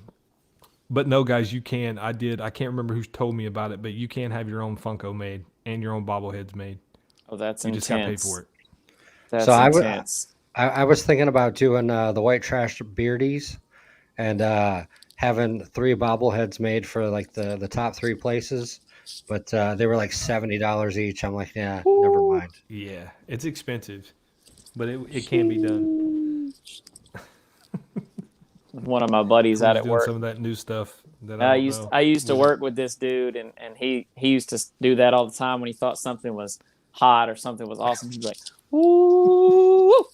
But no, guys, you can. I can't remember who told me about it, but you can have your own Funko made and your own bobbleheads made. Oh, that's you intense. Just got to pay for it. That's so intense. I was thinking about doing the White Trash Beardies and having 3 bobbleheads made for like the top 3 places, but they were like $70 each. I'm like, yeah, never mind. Yeah, it's expensive, but it can be done. One of my buddies out at work. Some of that new stuff that I used to work with this dude, and he used to do that all the time when he thought something was hot or something was awesome. He'd be like, "Woo!"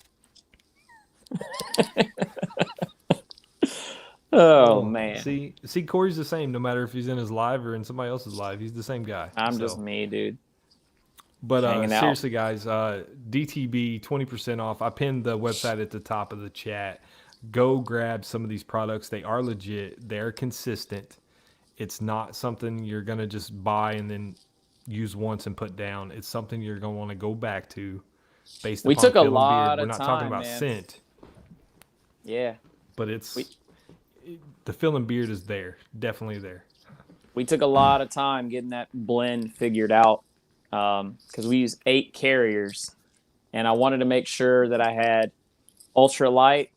Oh man. See, Corey's the same no matter if he's in his live or in somebody else's live. He's the same guy. I'm just me, dude. But seriously, guys, DTB 20% off. I pinned the website at the top of the chat. Go grab some of these products. They are legit. They're consistent. It's not something you're going to just buy and then use once and put down. It's something you're going to want to go back to. based We upon took a fill and lot beard. We're of not time, talking about man. scent, Yeah. but the fill and beard is there, definitely there. We took a lot of time getting that blend figured out because we use 8 carriers, and I wanted to make sure that I had ultra light,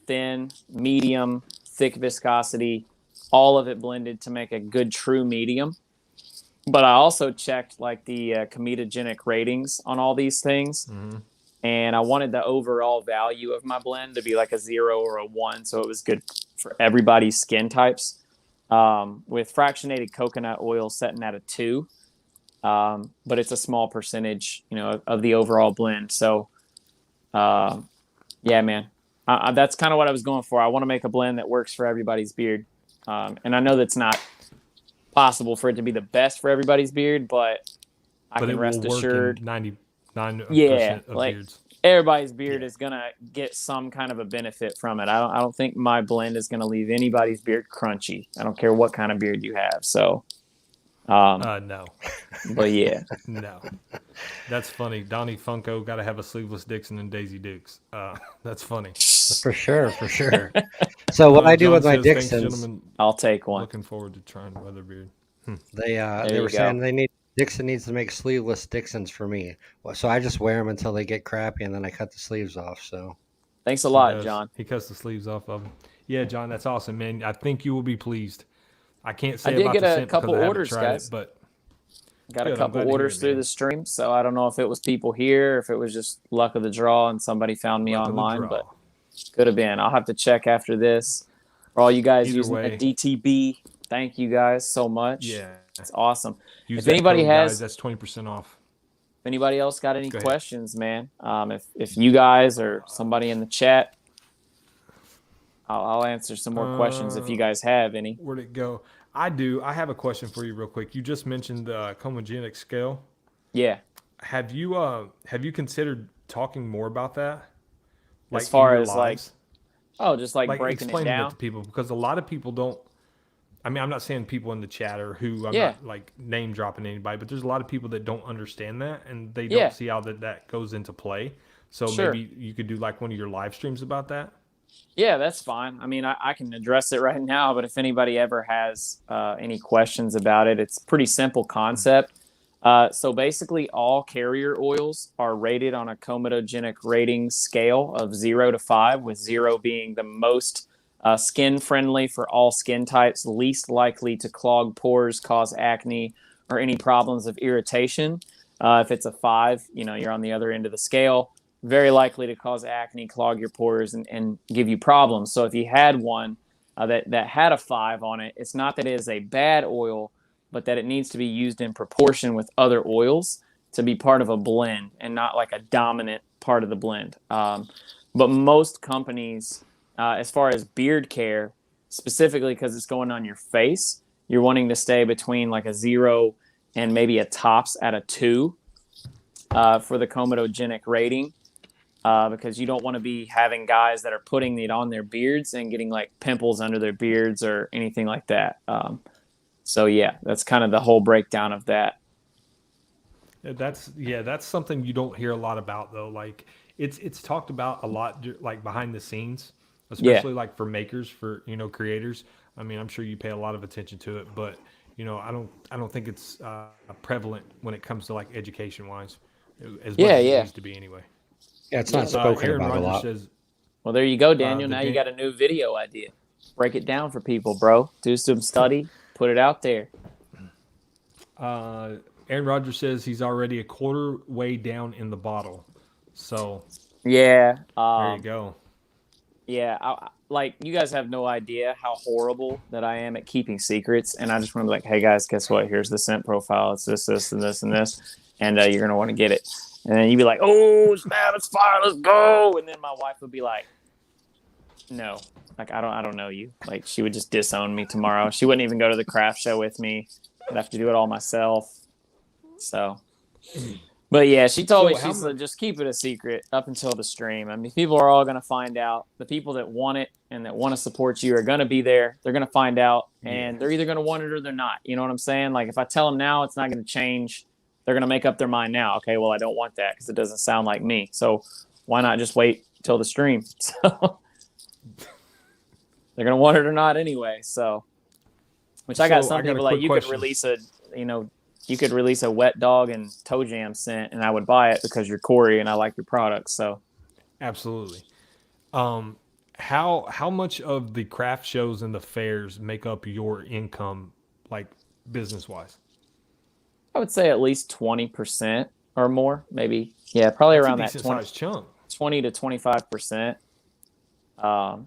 thin, medium, thick viscosity, all of it blended to make a good true medium. But I also checked like the comedogenic ratings on all these things. Mm-hmm. And I wanted the overall value of my blend to be like a 0 or a 1. So it was good for everybody's skin types. With fractionated coconut oil setting at a 2. But it's a small percentage, of the overall blend. So, yeah, man, that's kind of what I was going for. I want to make a blend that works for everybody's beard. And I know that's not possible for it to be the best for everybody's beard, but I can rest assured 99% of beards. Everybody's beard is gonna get some kind of a benefit from it. I don't think my blend is gonna leave anybody's beard crunchy. I don't care what kind of beard you have. So, no. But yeah, no. That's funny. Donnie Funko got to have a sleeveless Dixon and Daisy Dukes. That's funny. For sure. So what I do with my Dixons, I'll take one. Looking forward to trying Weatherbeard. They were saying Dixon needs to make sleeveless Dixons for me. So I just wear them until they get crappy, and then I cut the sleeves off. So thanks a lot, John. He cuts the sleeves off of them. Yeah, John, that's awesome, man. I think you will be pleased. I can't say I did about get the a scent couple because I orders, haven't tried guys. it, but got a couple orders through the stream, so I don't know if it was people here, if it was just luck of the draw and somebody found me online, but could have been. I'll have to check after this. For all you guys using the DTB, thank you guys so much. Yeah, it's awesome. If anybody has, that's 20% off. If anybody else got any questions, man, if you guys or somebody in the chat, I'll answer some more questions if you guys have any. Where'd it go? I do. I have a question for you real quick. You just mentioned the comedogenic scale. Yeah. Have you considered talking more about that? Like as far as lives? Just like breaking it down it to people, because a lot of people don't. I mean, I'm not saying people in the chat or who I'm not like name dropping anybody, but there's a lot of people that don't understand that and they don't see how that goes into play. So maybe you could do like one of your live streams about that. Yeah, that's fine. I mean, I can address it right now, but if anybody ever has any questions about it, it's a pretty simple concept. So basically, all carrier oils are rated on a comedogenic rating scale of 0 to 5, with 0 being the most skin friendly for all skin types, least likely to clog pores, cause acne, or any problems of irritation. If it's a 5, you're on the other end of the scale. Very likely to cause acne, clog your pores, and give you problems. So if you had one that had a 5 on it, it's not that it is a bad oil, but that it needs to be used in proportion with other oils to be part of a blend and not like a dominant part of the blend. But most companies, as far as beard care, specifically because it's going on your face, you're wanting to stay between like a 0 and maybe a tops at a 2 for the comedogenic rating. Because you don't want to be having guys that are putting it on their beards and getting like pimples under their beards or anything like that. So yeah, that's kind of the whole breakdown of that. That's something you don't hear a lot about though. Like it's talked about a lot, like behind the scenes, especially like for makers, for creators. I mean, I'm sure you pay a lot of attention to it, but I don't think it's prevalent when it comes to like education wise, as much as it used to be anyway. Yeah, it's not spoken Aaron about Rogers a lot. says, well, there you go, Daniel. Now you got a new video idea. Break it down for people, bro. Do some study. Put it out there. Aaron Rogers says he's already a quarter way down in the bottle. So yeah, there you go. Yeah, like you guys have no idea how horrible that I am at keeping secrets, and I just want to be like, hey guys, guess what? Here's the scent profile. It's this, this, and this, and this, and you're gonna want to get it. And then you'd be like, oh, snap, it's fire, let's go. And then my wife would be like, no, like, I don't know you. Like, she would just disown me tomorrow. She wouldn't even go to the craft show with me. I'd have to do it all myself. So, but yeah, she told me, she said, just keep it a secret up until the stream. I mean, people are all going to find out. The people that want it and that want to support you are going to be there. They're going to find out, and they're either going to want it or they're not. You know what I'm saying? Like, if I tell them now, it's not going to change they're going to make up their mind now. Okay, well, I don't want that because it doesn't sound like me. So why not just wait till the stream? So they're going to want it or not anyway. So, which I got some people like, you could release a wet dog and toe jam scent and I would buy it because you're CORY and I like your products. So absolutely. How much of the craft shows and the fairs make up your income, like business wise? I would say at least 20% or more, maybe. Yeah, probably around that 20 to 25%.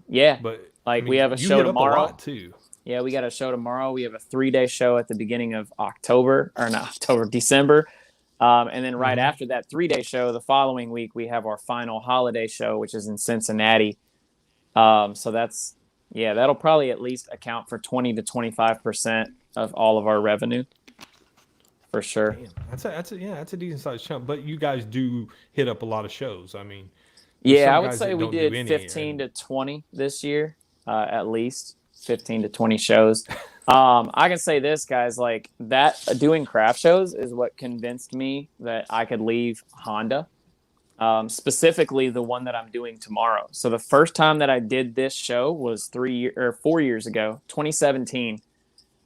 Yeah, but like we have a show tomorrow too. Yeah, we got a show tomorrow. We have a 3-day show at the beginning of December. And then right after that 3-day show, the following week, we have our final holiday show, which is in Cincinnati. So that'll probably at least account for 20 to 25% of all of our revenue. For sure. Damn, that's a decent sized chunk. But you guys do hit up a lot of shows. I mean, yeah, I would say we did 15 to 20 this year, at least 15 to 20 shows. I can say this, guys, like that doing craft shows is what convinced me that I could leave Honda, specifically the one that I'm doing tomorrow. So the first time that I did this show was 4 years ago, 2017.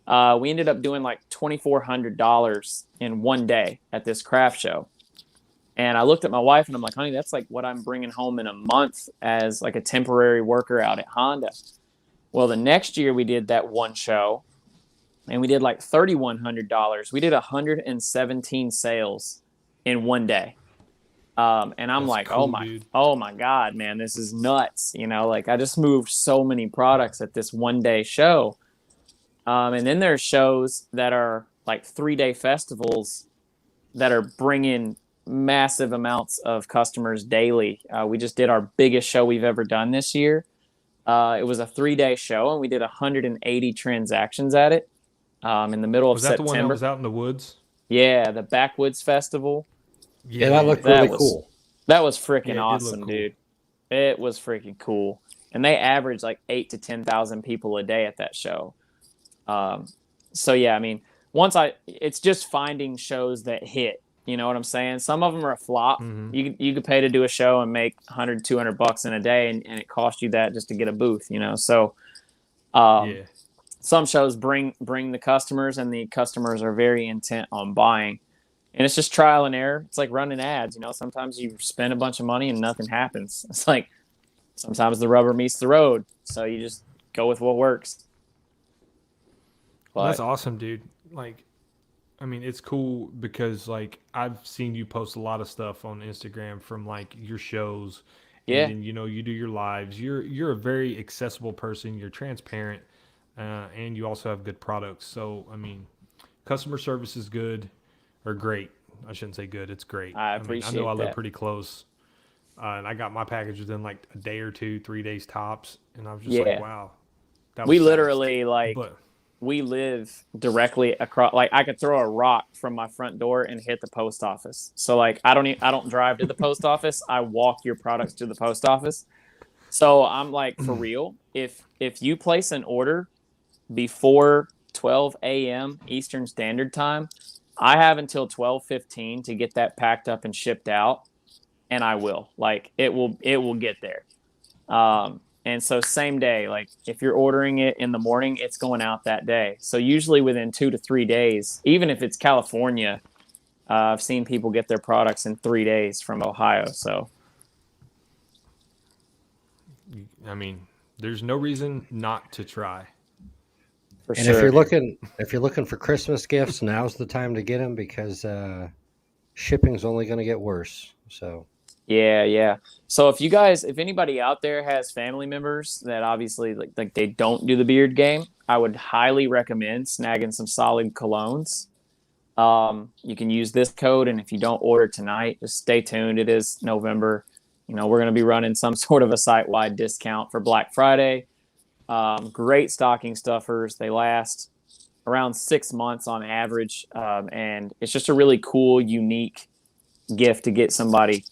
We ended up doing like $2,400 in one day at this craft show. And I looked at my wife and I'm like, honey, that's like what I'm bringing home in a month as like a temporary worker out at Honda. Well, the next year we did that one show and we did like $3,100. We did 117 sales in one day. And I'm like, cool, oh my God, man, this is nuts. You know, like I just moved so many products at this one day show. And then there's shows that are like 3-day festivals that are bringing massive amounts of customers daily. We just did our biggest show we've ever done this year. It was a 3-day show and we did 180 transactions at it in the middle of September. Was that the one that was out in the woods? Yeah, the Backwoods Festival. Yeah, that looked really cool. That was freaking awesome, dude. It was freaking cool. And they averaged like 8,000 to 10,000 people a day at that show. So yeah, I mean, it's just finding shows that hit, you know what I'm saying? Some of them are a flop. Mm-hmm. You could pay to do a show and make $100, $200 in a day and it cost you that just to get a booth, you know? So, some shows bring the customers and the customers are very intent on buying and it's just trial and error. It's like running ads, you know, sometimes you spend a bunch of money and nothing happens. It's like, sometimes the rubber meets the road. So you just go with what works. Well, that's awesome, dude. Like, I mean, it's cool because like I've seen you post a lot of stuff on Instagram from like your shows. Yeah. And then, you know, you do your lives. You're a very accessible person. You're transparent, and you also have good products. So, I mean, customer service is good or great. I shouldn't say good. It's great. I appreciate that. I know I live pretty close, and I got my package within like a day or 2, 3 days tops. And I was just like, wow. We literally we live directly across, like I could throw a rock from my front door and hit the post office. So like, I don't drive to the post office. I walk your products to the post office. So I'm like, for real, if you place an order before 12 a.m. Eastern Standard Time, I have until 12:15 to get that packed up and shipped out. And I will, like, it will get there. And so same day, like if you're ordering it in the morning, it's going out that day. So usually within 2 to 3 days, even if it's California, I've seen people get their products in 3 days from Ohio. So, I mean, there's no reason not to try. For sure. If you're looking for Christmas gifts, now's the time to get them because shipping's only going to get worse. So. Yeah. So if anybody out there has family members that obviously like they don't do the beard game, I would highly recommend snagging some solid colognes. You can use this code, and if you don't order tonight, just stay tuned. It is November. You know, we're going to be running some sort of a site-wide discount for Black Friday. Great stocking stuffers. They last around 6 months on average, and it's just a really cool, unique gift to get somebody.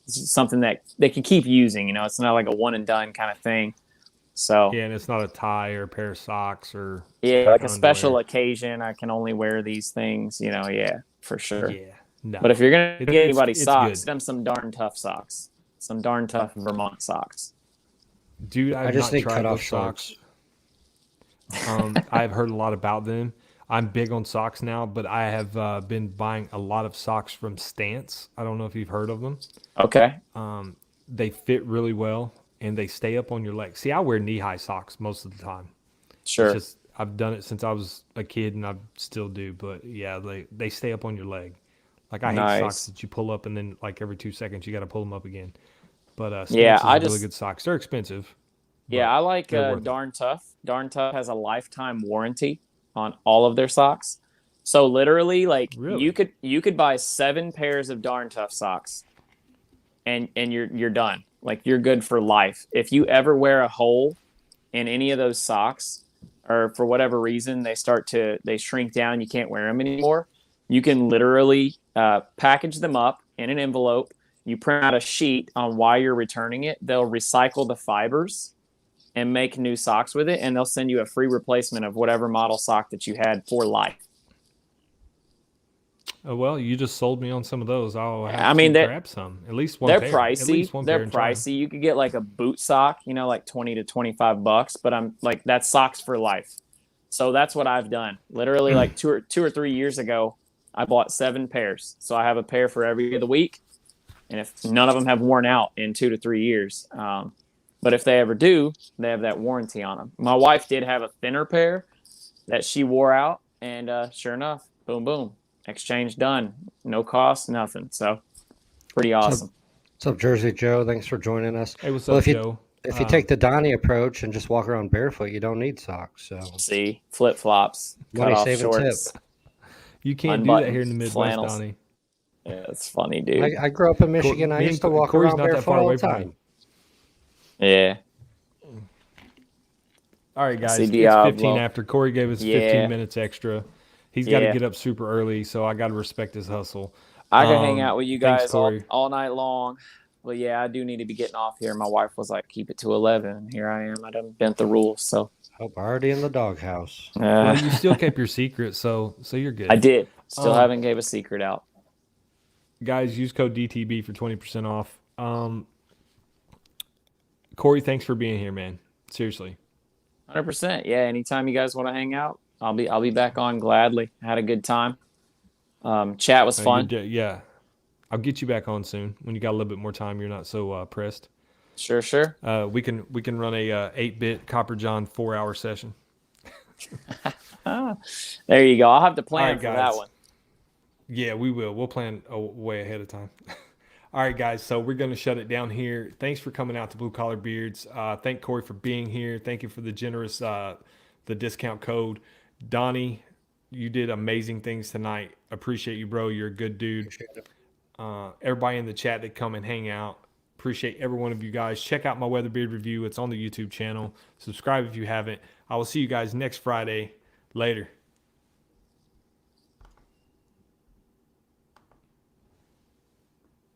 Something that they can keep using, you know, it's not like a one and done kind of thing. So yeah, and it's not a tie or a pair of socks or like a special occasion. I can only wear these things, you know. Yeah, for sure. Yeah, No. But if you're gonna get anybody it's socks, good. get them some darn tough socks, some darn tough Vermont socks. Dude, I I've just not need tried cut off those shorts. socks. I've heard a lot about them. I'm big on socks now, but I have been buying a lot of socks from Stance. I don't know if you've heard of them. Okay. They fit really well and they stay up on your leg. See, I wear knee-high socks most of the time. Sure. It's just I've done it since I was a kid and I still do. But yeah, they stay up on your leg. Like I hate socks Nice. that you pull up and then like every 2 seconds you got to pull them up again. But Yeah, Stance is I really just good socks. They're expensive, yeah, but I like they're worth it. Darn Tough. Darn Tough has a lifetime warranty on all of their socks. So literally, like Really? you could buy 7 pairs of Darn Tough socks, and you're done. Like you're good for life. If you ever wear a hole in any of those socks, or for whatever reason they shrink down, you can't wear them anymore. You can literally package them up in an envelope. You print out a sheet on why you're returning it. They'll recycle the fibers and make new socks with it, and they'll send you a free replacement of whatever model sock that you had for life. Oh well, you just sold me on some of those. I'll have I mean, to grab some. At least one they're pair. At pricey. least one pair They're and try 'em. pricey. You could get like a boot sock, like 20 to $25, but I'm like that's socks for life. So that's what I've done. Literally, like two or 3 years ago, I bought 7 pairs. So I have a pair for every day of the week, and if none of them have worn out in 2 to 3 years, but if they ever do, they have that warranty on them. My wife did have a thinner pair that she wore out, and sure enough, boom, boom, exchange done, no cost, nothing. So pretty awesome. What's up, Jersey Joe? Thanks for joining us. Hey, what's Well, up, Joe? if you take the Donnie approach and just walk around barefoot, you don't need socks. So See, flip flops, cut money off saving shorts, tip. You can't do that unbuttoned here in the Midwest, flannels. Donnie. Yeah, it's funny, dude. I grew up in Michigan. I Me used to and walk Corey's around not that barefoot far all away the from time. him. Yeah. All right, guys. See, It's Diablo. 15 after. Corey gave us Yeah. 15 minutes extra. He's got to Yeah. get up super early, so I got to respect his hustle. I could hang out with you Thanks, guys all Corey. night long. But yeah, I do need to be getting off here. My wife was like, keep it to 11. And here I am. I done bent the rules. So Hope already in the doghouse. Well, you still kept your secret, so you're good. I did. Still haven't gave a secret out. Guys, use code DTB for 20% off. Corey, thanks for being here, man. Seriously. 100%. Yeah, anytime you guys want to hang out, I'll be back on gladly. Had a good time. Chat was fun. Yeah. I'll get you back on soon when you got a little bit more time. You're not so pressed. Sure. We can run a 8-bit Copper John 4-hour session. There you go. I'll have to plan All right, for guys. that one. Yeah, we will. We'll plan way ahead of time. All right, guys. So we're going to shut it down here. Thanks for coming out to Blue Collar Beards. Thank Corey for being here. Thank you for the generous the discount code. Donnie, you did amazing things tonight. Appreciate you, bro. You're a good dude. Everybody in the chat that come and hang out. Appreciate every one of you guys. Check out my Weatherbeard review. It's on the YouTube channel. Subscribe if you haven't. I will see you guys next Friday. Later.